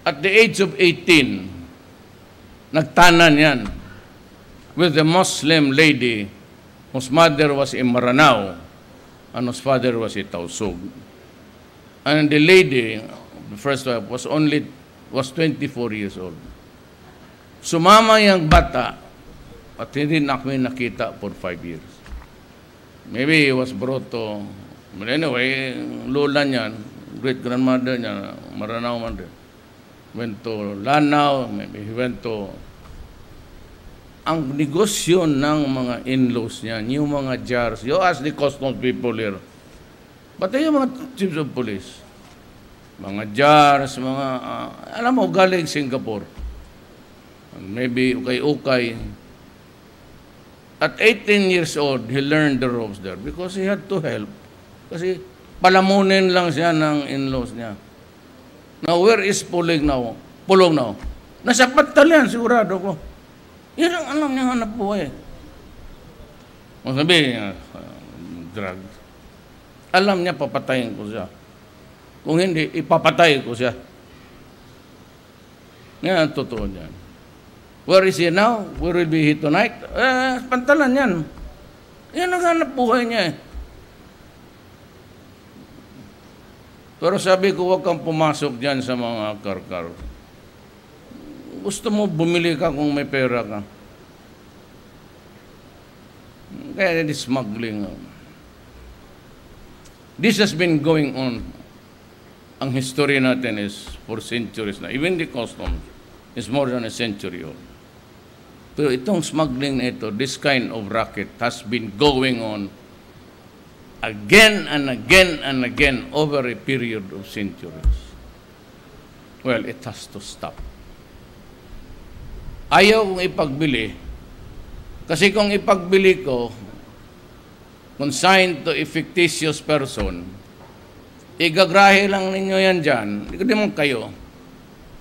at the age of 18, nagtanan yan with a Muslim lady whose mother was in Maranao and whose father was in Tausug. And the lady, the first wife, was 24 years old. Sumama yung bata at hindi na kami nakita for 5 years. Maybe he was brought to, but anyway, lola niya, great-grandmother niya, Maranao man din, went to Lanao, maybe he went to... Ang negosyo ng mga in-laws niya, yung mga jars, you ask the customs people here, pati yung mga chiefs of police, mga jars, mga, alam mo, galing Singapore. Maybe ukay-ukay. At 18 years old, he learned the ropes there because he had to help. Kasi palamunin lang siya ng in-laws niya. Now, where is Pulong now? Pulong now? Nasa Patalian, sigurado ko. Yan ang alam niya hanap buhay. Kung sabi niya, drugs. Alam niya, papatayin ko siya. Kung hindi, ipapatay ko siya. Yan ang totoo niyan. Where is he now? Where will be he tonight? Pantalan yan. Yan ang hanap buhay niya. Pero sabi ko, huwag kang pumasok dyan sa mga karkar. Gusto mo, bumili ka kung may pera ka. Kaya this smuggling. This has been going on. Ang history natin is for centuries na. Even the customs is more than a century old. Pero itong smuggling na ito, this kind of racket has been going on again and again and again over a period of centuries. Well, it has to stop. ayaw kong ipagbili. Kasi kung ipagbili ko, consigned to a fictitious person, igagrahe lang ninyo yan dyan, hindi mo kayo.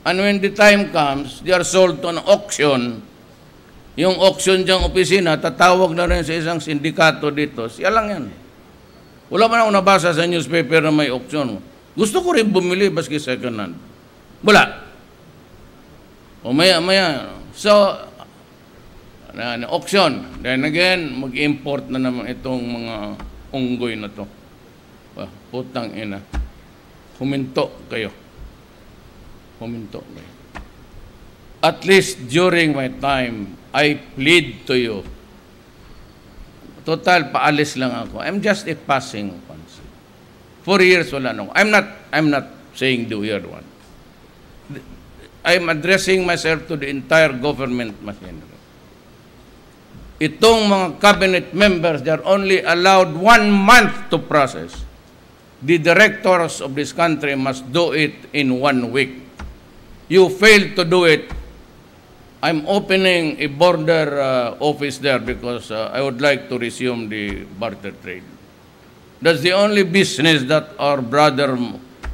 And when the time comes, they are sold to an auction. Yung auction diyang opisina, tatawag na rin sa isang sindikato dito. Siya lang yan. Wala man ako nabasa sa newspaper na may auction. Gusto ko rin bumili, baski second hand. Wala. O maya. So, auction. Then again, mag-import na naman itong mga unggoy na to. Putang ina. Huminto kayo. At least during my time, I plead to you. Total, paalis lang ako. I'm just a passing once. 4 years, wala nung. I'm not saying the weird one. I'm addressing myself to the entire government machinery. Itong mga cabinet members, they're only allowed 1 month to process. The directors of this country must do it in 1 week. You fail to do it, I'm opening a border office there because I would like to resume the barter trade. That's the only business that our brother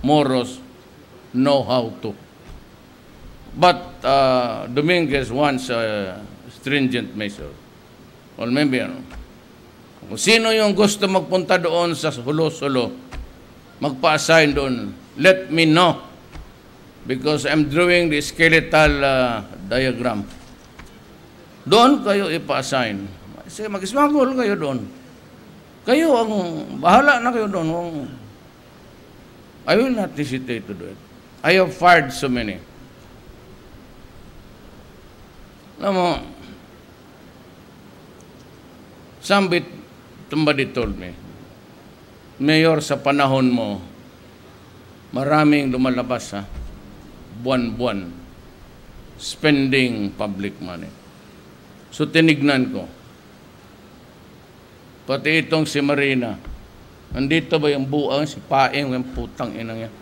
Moros know how to. But Dominguez wants a stringent measure. Well, maybe, kung sino yung gusto magpunta doon sa Hulo-Sulo, magpa-assign doon, let me know. Because I'm drawing the skeletal diagram. Doon kayo ipa-assign. Mag-smuggle kayo doon. Kayo ang bahala na kayo doon. I will not hesitate to do it. I have fired so many. Alam mo, somebody told me, Mayor, sa panahon mo, maraming lumalabas buwan-buwan, spending public money. So tinignan ko, pati itong si Marina, nandito ba yung buang, si Paeng, yung putang inang yan.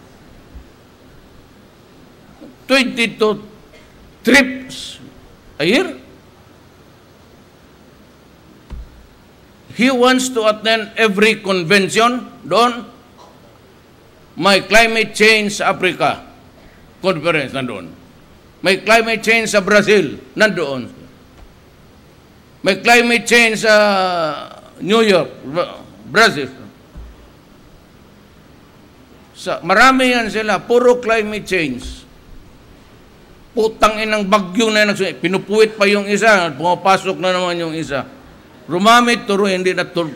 22 trips a year. He wants to attend every convention doon. May climate change sa Africa conference nandoon. May climate change sa Brazil nandoon. May climate change sa New York, Brazil. Marami yan sila, puro climate change. Putang inang bagyo na yan, pinupuwit pa yung isa, pumapasok na naman yung isa. Rumamit, turo, hindi na turo.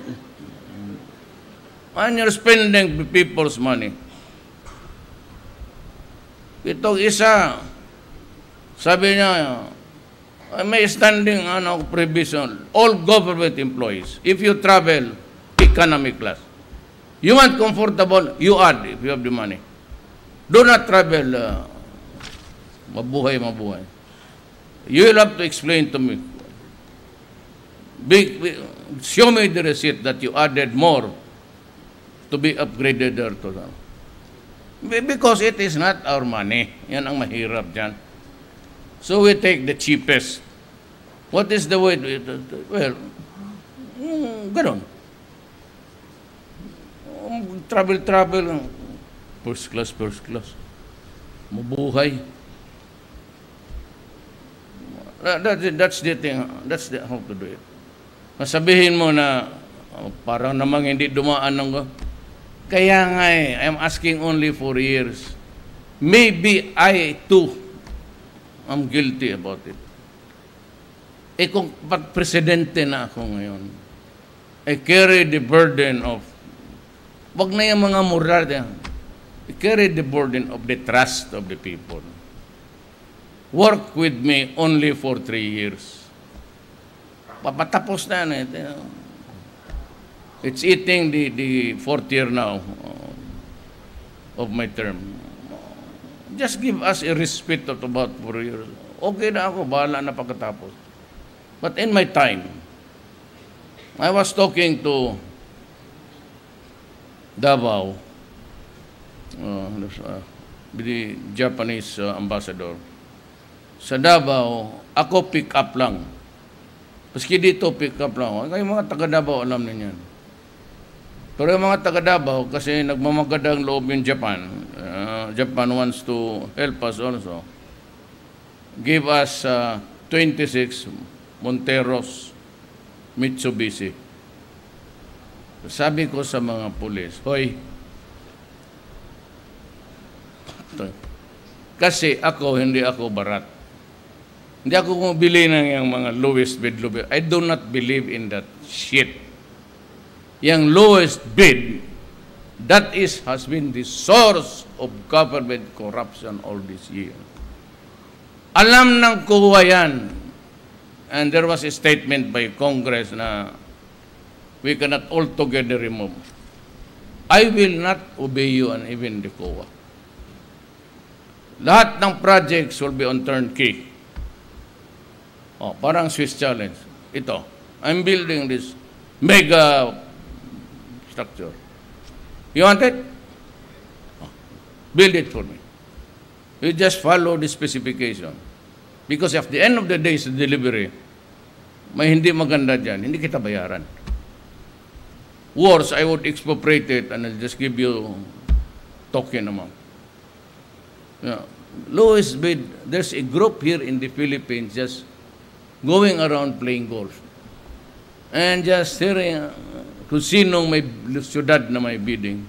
And you're spending people's money. Itong isa, sabi niya, may standing provision, all government employees, if you travel economy class, you want comfortable, you add if you have the money. Do not travel mabuhay. You will have to explain to me. Show me the receipt that you added more to be upgraded there to them. Because it is not our money. Yan ang mahirap dyan. So we take the cheapest. What is the way? Well, ganon. Travel. First class. Mabuhay. That's the thing. That's how to do it. Masabihin mo na parang namang hindi dumaan ng... Kaya nga I'm asking only 4 years. Maybe I too am guilty about it. Kung presidente na ako ngayon, I carry the burden of, wag na yung mga moral, I carry the burden of the trust of the people. Work with me only for 3 years. Papatapos na yan. It's eating the 4th year now of my term. Just give us a respite of about 4 years. Okay na ako, bahala na pagkatapos. But in my time, I was talking to Davao, the Japanese ambassador. Sa Davao, Ako pick up lang. Paski dito pick up lang. Kayo mga taga Davao alam ninyo yan. Pero yung mga taga Davao, kasi nagmamagandang loob yung Japan, Japan wants to help us also. Give us 26 Monteros Mitsubishi. Sabi ko sa mga pulis, hoy, kasi ako, hindi ako barat. Hindi ako bumili ng yung mga lowest bid. I do not believe in that shit. Yung lowest bid, that has been the source of government corruption all this year. Alam ng kuwa yan. And there was a statement by Congress na we cannot altogether remove. I will not obey you and even the COA. Lahat ng projects will be on turnkey. Oh, parang Swiss challenge. Ito, I'm building this mega structure. You want it? Oh, build it for me. You just follow the specification. Because at the end of the day sa delivery, may hindi maganda dyan, hindi kita bayaran. Worse, I would expropriate it and I'll just give you token amount. Yeah. Lowest bid, there's a group here in the Philippines just going around playing golf. And just hearing kung sinong may syudad na may bidding.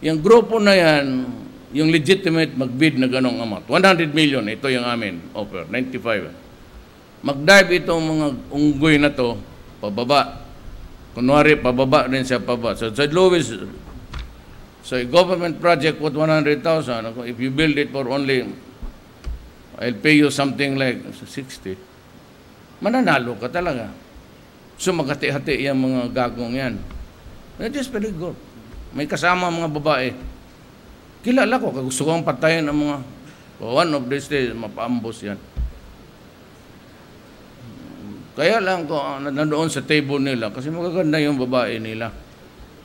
Yung grupo na yan, yung legitimate magbid na ganong amount. 100 million, ito yung amin offer, 95. Mag-dive itong mga unggoy na to, pababa. Kunwari, pababa rin siya pababa. So, sa lowest, so a government project worth 100,000, if you build it for only, I'll pay you something like 60, mananalo ka talaga. So, magkati-hati yung mga gagong yan. That is very good. May kasama mga babae. Kilala ko, gusto kong patayin ang mga, one of these days, mapaambos yan. Kaya lang ko nandoon sa table nila kasi magaganda yung babae nila.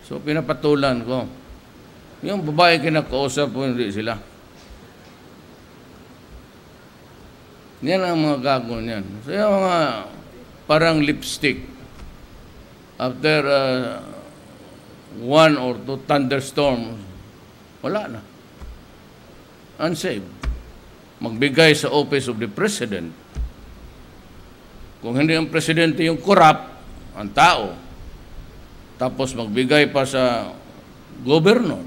So pinapatulan ko. Yung babae kinakausap po hindi sila. Yan ang mga gago niyan. So yung mga parang lipstick. After one or two thunderstorms, wala na. Unsafe. Magbigay sa office of the president. Kung hindi ang presidente yung corrupt, ang tao, tapos magbigay pa sa governor,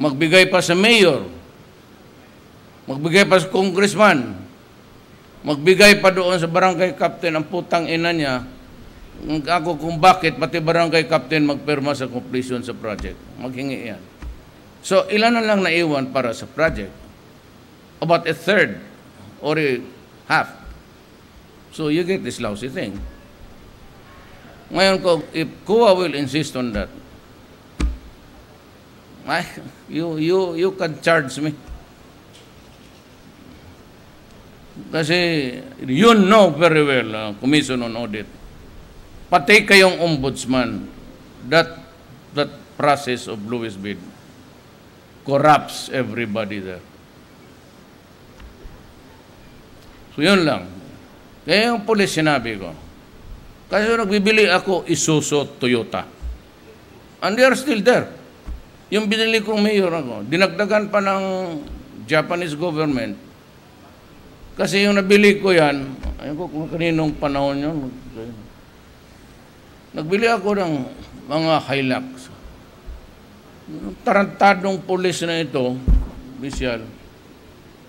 magbigay pa sa mayor, magbigay pa sa congressman, magbigay pa doon sa barangay captain, ang putang ina niya, ako kung bakit, pati barangay captain magpirma sa completion sa project. Maghingi yan. So, ilan na lang naiwan para sa project? About a third or a half. So you get this lousy thing. Ngayon ko, if COA will insist on that, you can charge me. Kasi you know very well, Commission on Audit, pati kayong ombudsman, that process of lowest bid corrupts everybody there. So yun lang. Kaya yung police sinabi ko, kasi nagbibili ako Isuzu, Toyota. And they are still there. Yung binili kong mayor ako, dinagdagan pa ng Japanese government. Kasi yung nabili ko yan, ayun ko kung kaninong panahon yun, nagbili ako ng mga Hilux. Yung tarantadong police na ito, opisyal,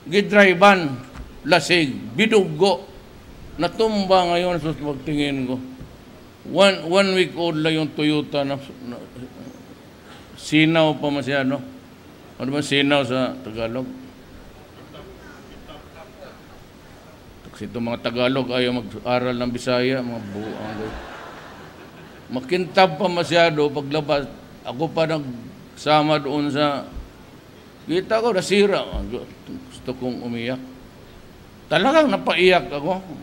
gidriban, lasig, bidugo, natumba ngayon sa pagtingin ko. One week old lang yung Toyota na sinaw pa masyado. Ano ba sinaw sa Tagalog? Kasi itong mga Tagalog ayaw mag-aral ng Bisaya, mga buang. Makintab pa masyado paglabas. Ako pa nagsama doon sa kita ko, nasira. Gusto kong umiyak. Talagang napaiyak ako.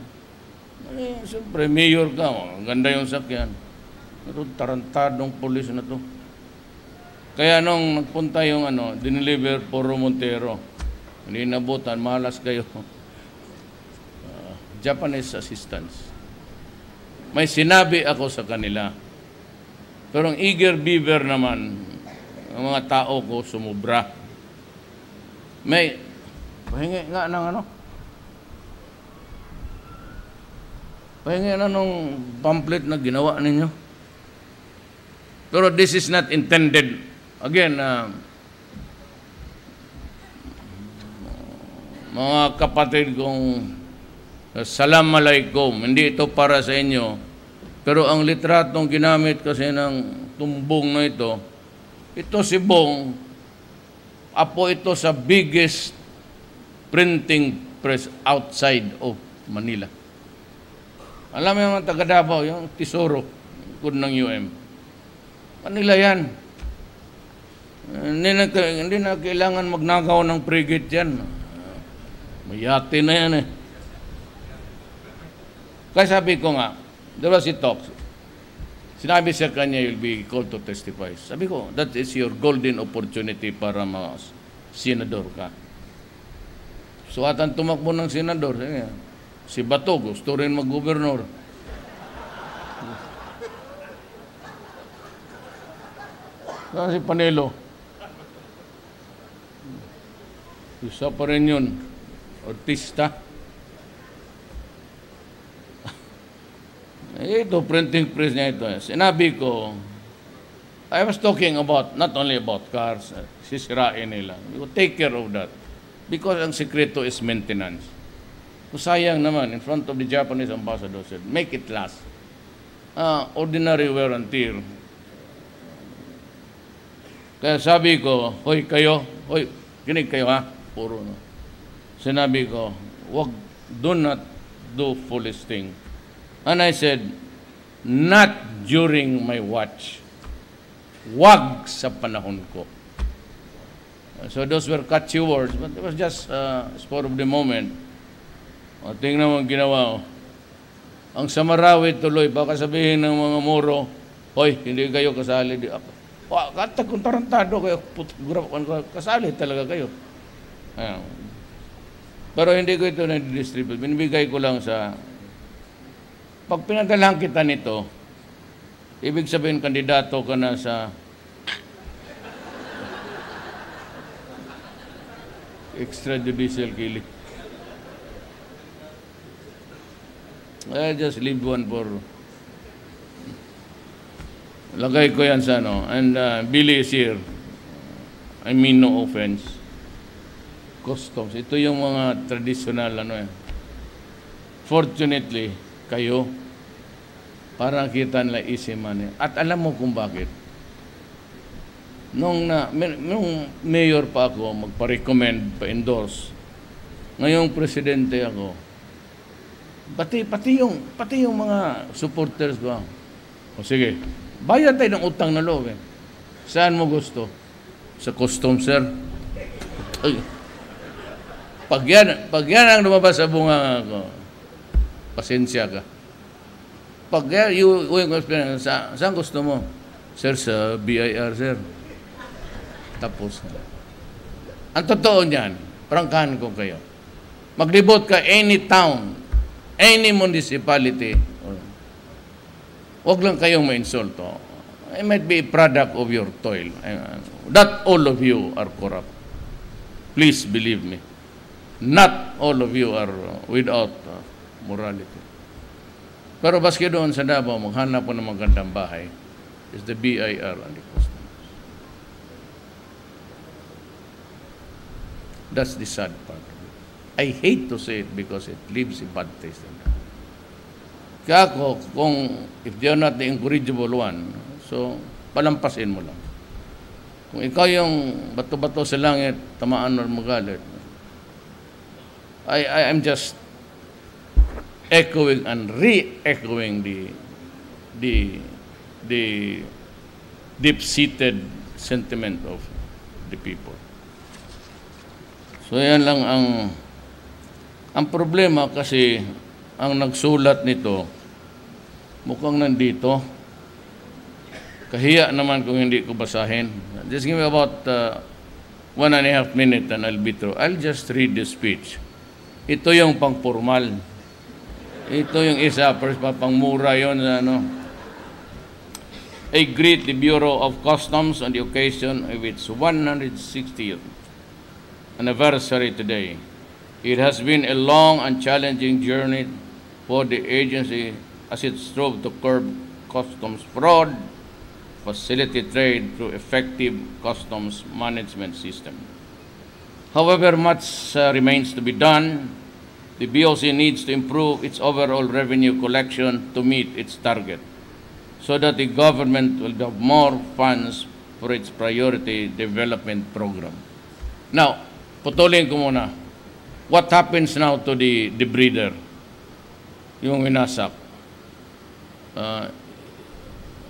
Eh, siyempre, mayor ka. Ganda yung sakyan. Ito, tarantadong polis na to. Kaya nung nagpunta yung dineliver Poro Montero, hindi nabutan, malas kayo. Japanese assistants. May sinabi ako sa kanila. Pero ang eager beaver naman, ang mga tao ko sumubra. May, pahingi nga ng ano? Pahingi na nung pamphlet na ginawa ninyo. Pero this is not intended, again, mga kapatid kong Assalamualaikum, hindi ito para sa inyo. Pero ang litratong ginamit kasi ng tumbong na ito si Bong, apo ito sa biggest printing press outside of Manila. Alam mo yung mga taga Davao, yung tesoro ng UM. Manila yan. Hindi na kailangan magnagaw ng frigate yan. Mayate na yan eh. Kaya sabi ko nga, there was a talk. Sinabi sa kanya, you'll be called to testify. Sabi ko, that is your golden opportunity para senador ka. So atan tumakbo ng senador, si Bato gusto rin mag-gobernador. Si Panelo, isa pa rin yun, artista. Ito, printing press niya ito. Sinabi ko, I was talking about, not only about cars, sisirain nila. You take care of that. Because ang sekreto is maintenance. So sayang naman, in front of the Japanese ambassador said, make it last. Ordinary wear and tear. Kaya sabi ko, hoy kayo, hoy, kinig kayo ha, puro no. Sinabi ko, do not do foolish thing. And I said, not during my watch. Wag sa panahon ko. So those were catchy words, but it was just spur of the moment. Tingnan mo ang ginawa. Ang Samarawi tuloy, baka sabihin ng mga Moro, hoy, hindi kayo kasali. Kata kung tarantado kayo, kasali talaga kayo. Pero hindi ko ito na-distribute. Binibigay ko lang sa... Pag pinadalang kita nito, ibig sabihin kandidato ka na sa extrajudicial killing. I just leave one for... Lagay ko yan sa ano. And Billy is here. I mean no offense. Customs. Ito yung mga traditional ano eh. Fortunately, kayo, parang kita nila easy money. At alam mo kung bakit. Nung mayor pa ako, magpa-recommend, pa-endorse, ngayong presidente ako, pati yung mga supporters ko, o sige, bayad tayo ng utang na loob eh. Saan mo gusto? Sa customs, sir? Ay, pag yan ang lumabas sa bunga ko, pasensya ka. Pag saan gusto mo? Sir, sa BIR, sir. Tapos, ang totoo niyan, prangkahan ko kayo. Maglibot ka any town, any municipality, huwag lang kayong ma-insulto. It might be a product of your toil. Not all of you are corrupt. Please believe me. Not all of you are without morality. Pero baski doon sa Davao, maghanap po ng magandang bahay is the BIR and the customs. That's the sad part. I hate to say it because it leaves a bad taste in them. Kaya ako, kung if they are not the incorrigible one, so palampasin mo lang. Kung ikaw yung bato-bato sa langit, tamaan o magalit, I'm just echoing and re-echoing the deep-seated sentiment of the people. So yan lang ang problema kasi ang nagsulat nito mukhang nandito. Kahiya naman kung hindi ko basahin. Just give me about 1.5 minutes and I'll be through. I'll just read the speech. Ito yung pang-formal. Ito yung isa, first papangmura yun sa ano. I greet the Bureau of Customs on the occasion of its 160th anniversary today. It has been a long and challenging journey for the agency as it strove to curb customs fraud, facilitate trade through effective customs management system. However, much remains to be done. The BOC needs to improve its overall revenue collection to meet its target, so that the government will have more funds for its priority development program. Now, putulin ko muna. What happens now to the breeder? Yung winasak.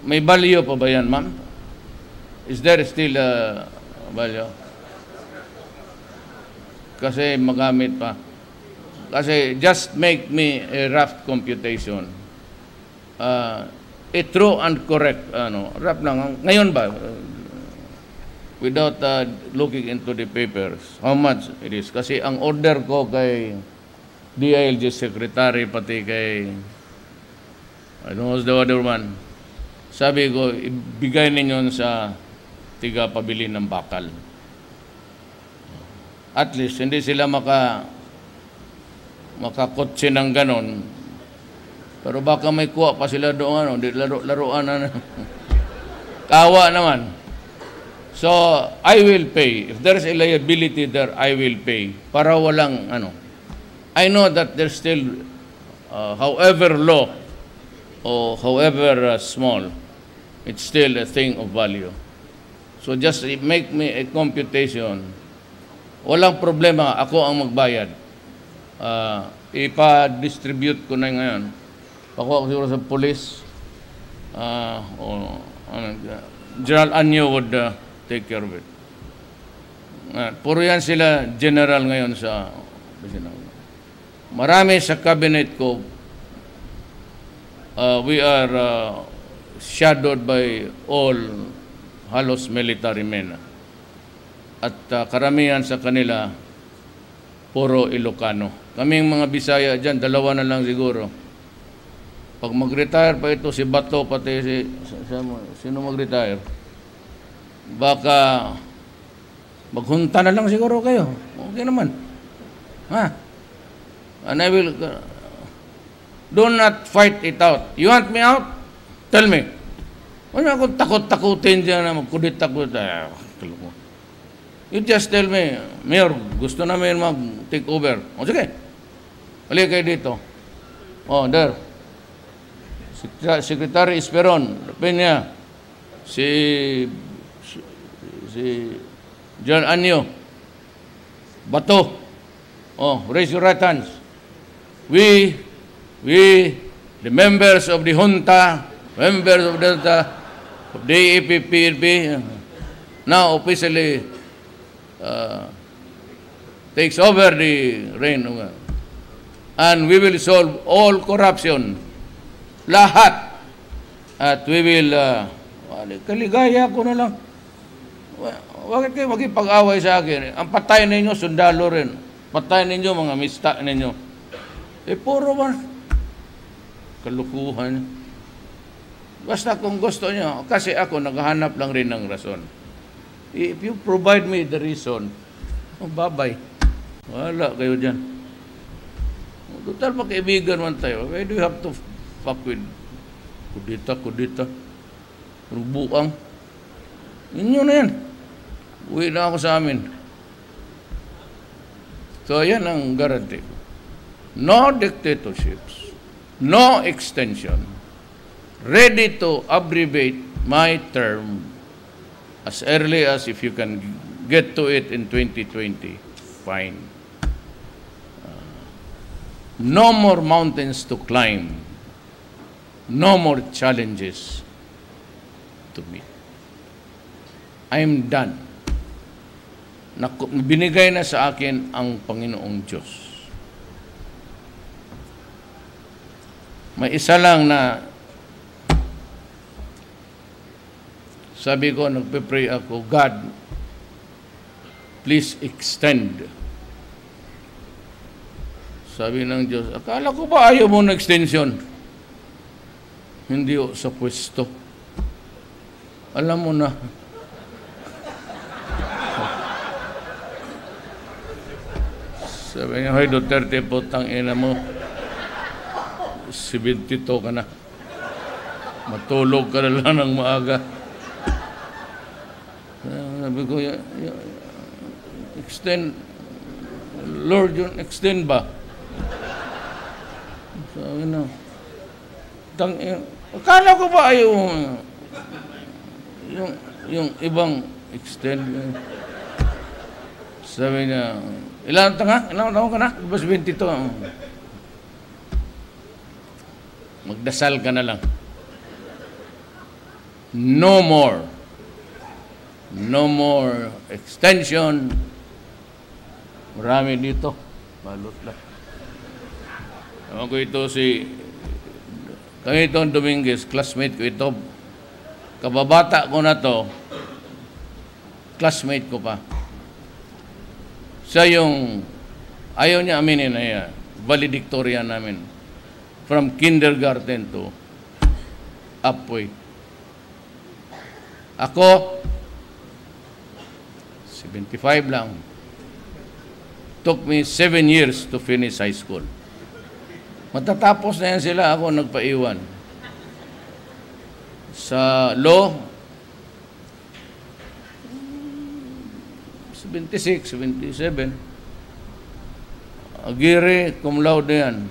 May value pa ba yan, ma'am? Is there still a value? Kasi magamit pa. Kasi just make me a rough computation. A true and correct, rough lang. Ngayon ba, without looking into the papers, how much it is? Kasi ang order ko kay DILG Secretary, pati kay, I don't know who's the other one, sabi ko, ibigay ninyo sa tiga pabili ng bakal. At least, hindi sila makakotse ng ganon. Pero baka may kuha pa sila doon, laruan na. Kawa naman. So, I will pay. If there's a liability there, I will pay. Para walang, I know that there's still, however low, or however small, it's still a thing of value. So, just make me a computation. Walang problema, ako ang magbayad. Ipa-distribute ko na ngayon. Pakuha ko siguro sa police. General Anyo would take care of it. Puro yan sila general ngayon sa... Marami sa cabinet ko, we are shadowed by all halos military men. At karamihan sa kanila, puro Ilocano. Kaming mga Bisaya dyan, dalawa na lang siguro. Pag mag-retire pa ito, si Bato, pati sino mag-retire? Baka maghunta na lang siguro kayo. Okay naman. And I will... do not fight it out. You want me out? Tell me. Wala akong takot-takutin dyan na magkudit-takot. You just tell me, Mayor, gusto namin mag-take over. O sige, balik kayo dito. There. Secretary Esperon, Peña, si John Anyo, Bato, raise your right hands. We, the members of the junta, members of the APPNP, now officially takes over the reign. And we will solve all corruption. Lahat. At we will, kaligaya ko na lang. Bakit kayo magipag-away sa akin? Ang patay ninyo, sundalo rin. Patay ninyo, mga mista ninyo. Puro man. Kalukuhan. Basta kung gusto nyo, kasi ako naghahanap lang rin ng rason. If you provide me the reason, bye-bye. Wala kayo dyan. Total magkaibigan man tayo. Why do you have to fuck with kudita? Rubuang. Inyo na yan. Uwi na ako sa amin. So, yan ang guarantee ko. No dictatorships. No extension. Ready to abbreviate my term as early as if you can get to it in 2020, fine. No more mountains to climb. No more challenges to meet. I'm done. Binigay na sa akin ang Panginoong Diyos. May isa lang na sabi ko, nagpe-pray ako, God, please extend Sabi ng Diyos, akala ko ba ayaw mo ng extension? Hindi o, sa pwesto. Alam mo na. Sabi niya, hoy Duterte, putang ina mo. 72 ka na. Matulog ka na lang ng maaga. Sabi ko, extend, Lord, yun, extend ba? Sabi na, akala ko ba ayaw yung ibang extend? Sabi niya, ilang taon ka na? Bas 22. Magdasal ka na lang. No more. No more extension. Marami dito. Balot lang. Ewan ko ito kami ito Dominguez, classmate ko ito. Kababata ko na to, classmate ko pa. Siya yung, ayaw niya aminin na yan, valedictorian namin. From kindergarten to upway. Ako, 75 lang. Took me 7 years to finish high school. Matatapos na yan sila, ako nagpaiwan. Sa law, 76, 77. Agiri, cum laude yan.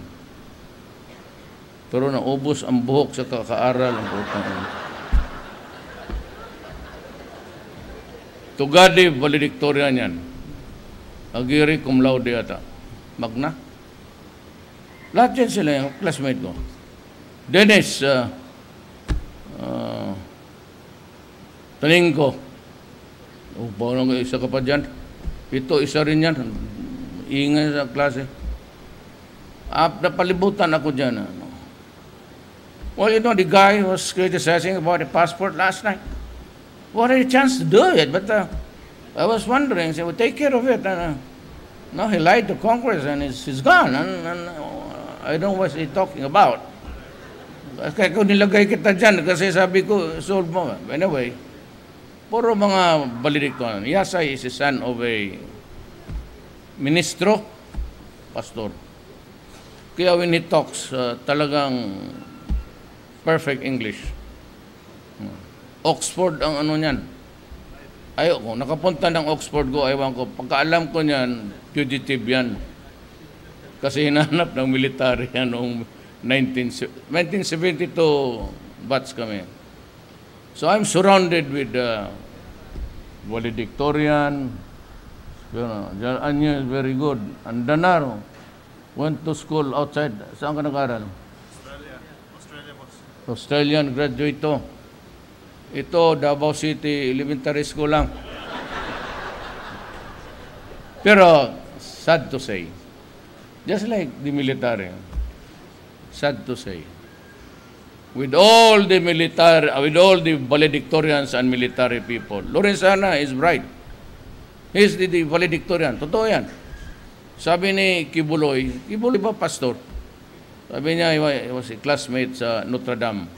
Pero naubos ang buhok sa kakaaral. Ang putang ina. Tugadi, valedictorian yan. Agiri, cum laude yata. Magna. Lahat yan sila yung classmate ko. Dennis, Taningko. Paano isa ka pa dyan? Ito, isa rin yan. Ingay sa klase. Napalibutan ako dyan. Well, you know, the guy was criticizing about the passport last night. What a chance to do it, but I was wondering, so we'll take care of it. No, he lied to Congress and he's gone. And I don't know what he's talking about. Kaya kung nilagay kita dyan, kasi sabi ko, solve mo. Anyway, puro mga valedictorian. Yasay is the son of a ministro, pastor. Kaya when he talks, talagang perfect English. Oxford ang ano niyan. Ayoko, nakapunta ng Oxford ko, ayaw ko. Pagkaalam ko niyan, fugitive yan. Kasi hinahanap ng military yan noong 1972 batch kami. So I'm surrounded with valedictorian. Anya is very good. Andanaro went to school outside. Saan ka nag-aral? Australia, boss. Australian graduate to. Ito, Davao City Elementary School lang. Pero, sad to say, just like the military, sad to say, with all the valedictorians and military people, Lorenzana is bright. He's the valedictorian. Totoo yan. Sabi ni Kibuloy ba pastor? Sabi niya, he was a classmate sa Notre Dame.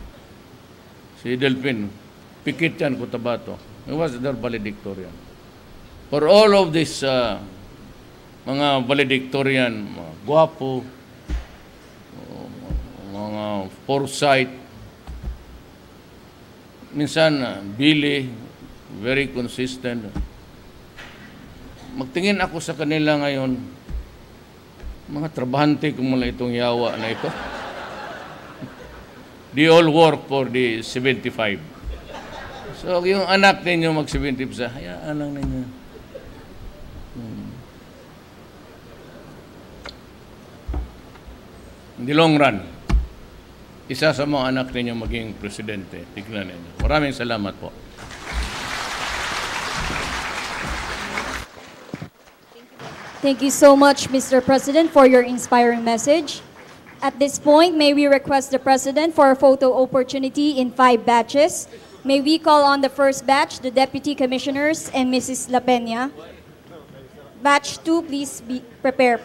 Si Delphin. Pikit yan, Cotabato. He was their valedictorian. For all of this, mga valedictorian, mga guwapo, mga foresight, minsan, Billy, very consistent. Magtingin ako sa kanila ngayon, mga trabahante kung mula itong yawa na ito. They all work for the 75. So, yung anak ninyo mag-75, hayaan lang ninyo. In the long run, isa sa mga anak ninyo maging presidente. Tignan ninyo. Maraming salamat po. Thank you so much, Mr. President, for your inspiring message. At this point, may we request the President for a photo opportunity in 5 batches. May we call on the first batch, the Deputy Commissioners and Mrs. La Peña. Batch 2, please be prepared.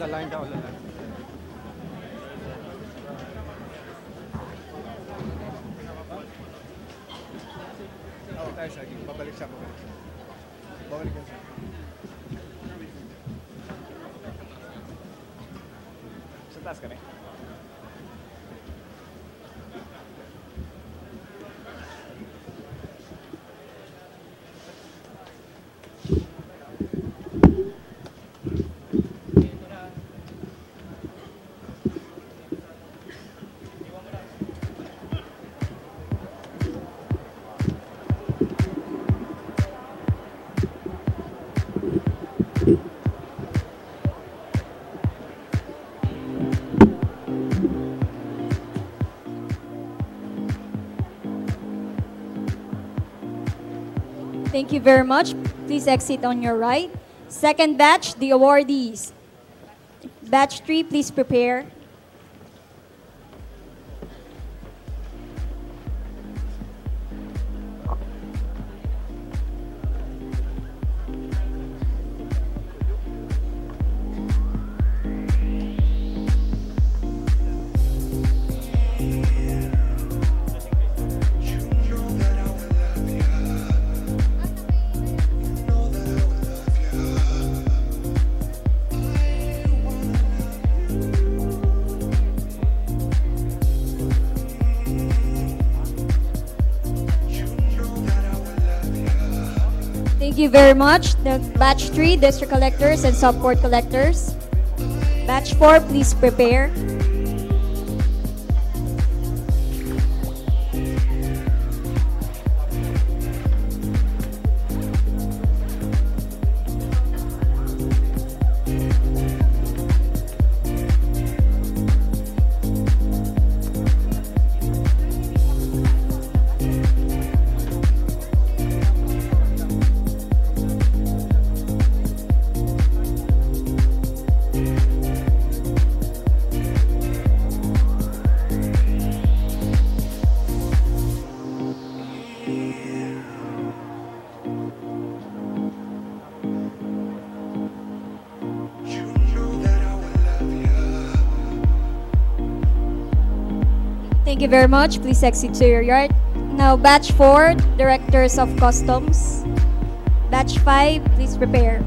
Naka-line daw lang. Oh, tayo sa akin. Babalik siya. Babalik siya. Sa taas kami. Thank you very much. Please exit on your right. Second batch, the awardees. Batch 3, please prepare. Thank you very much. The batch 3, district collectors and support collectors. Batch 4, please prepare. Thank you very much. Please exit to your yard. Now, batch 4, directors of customs. Batch 5, please prepare.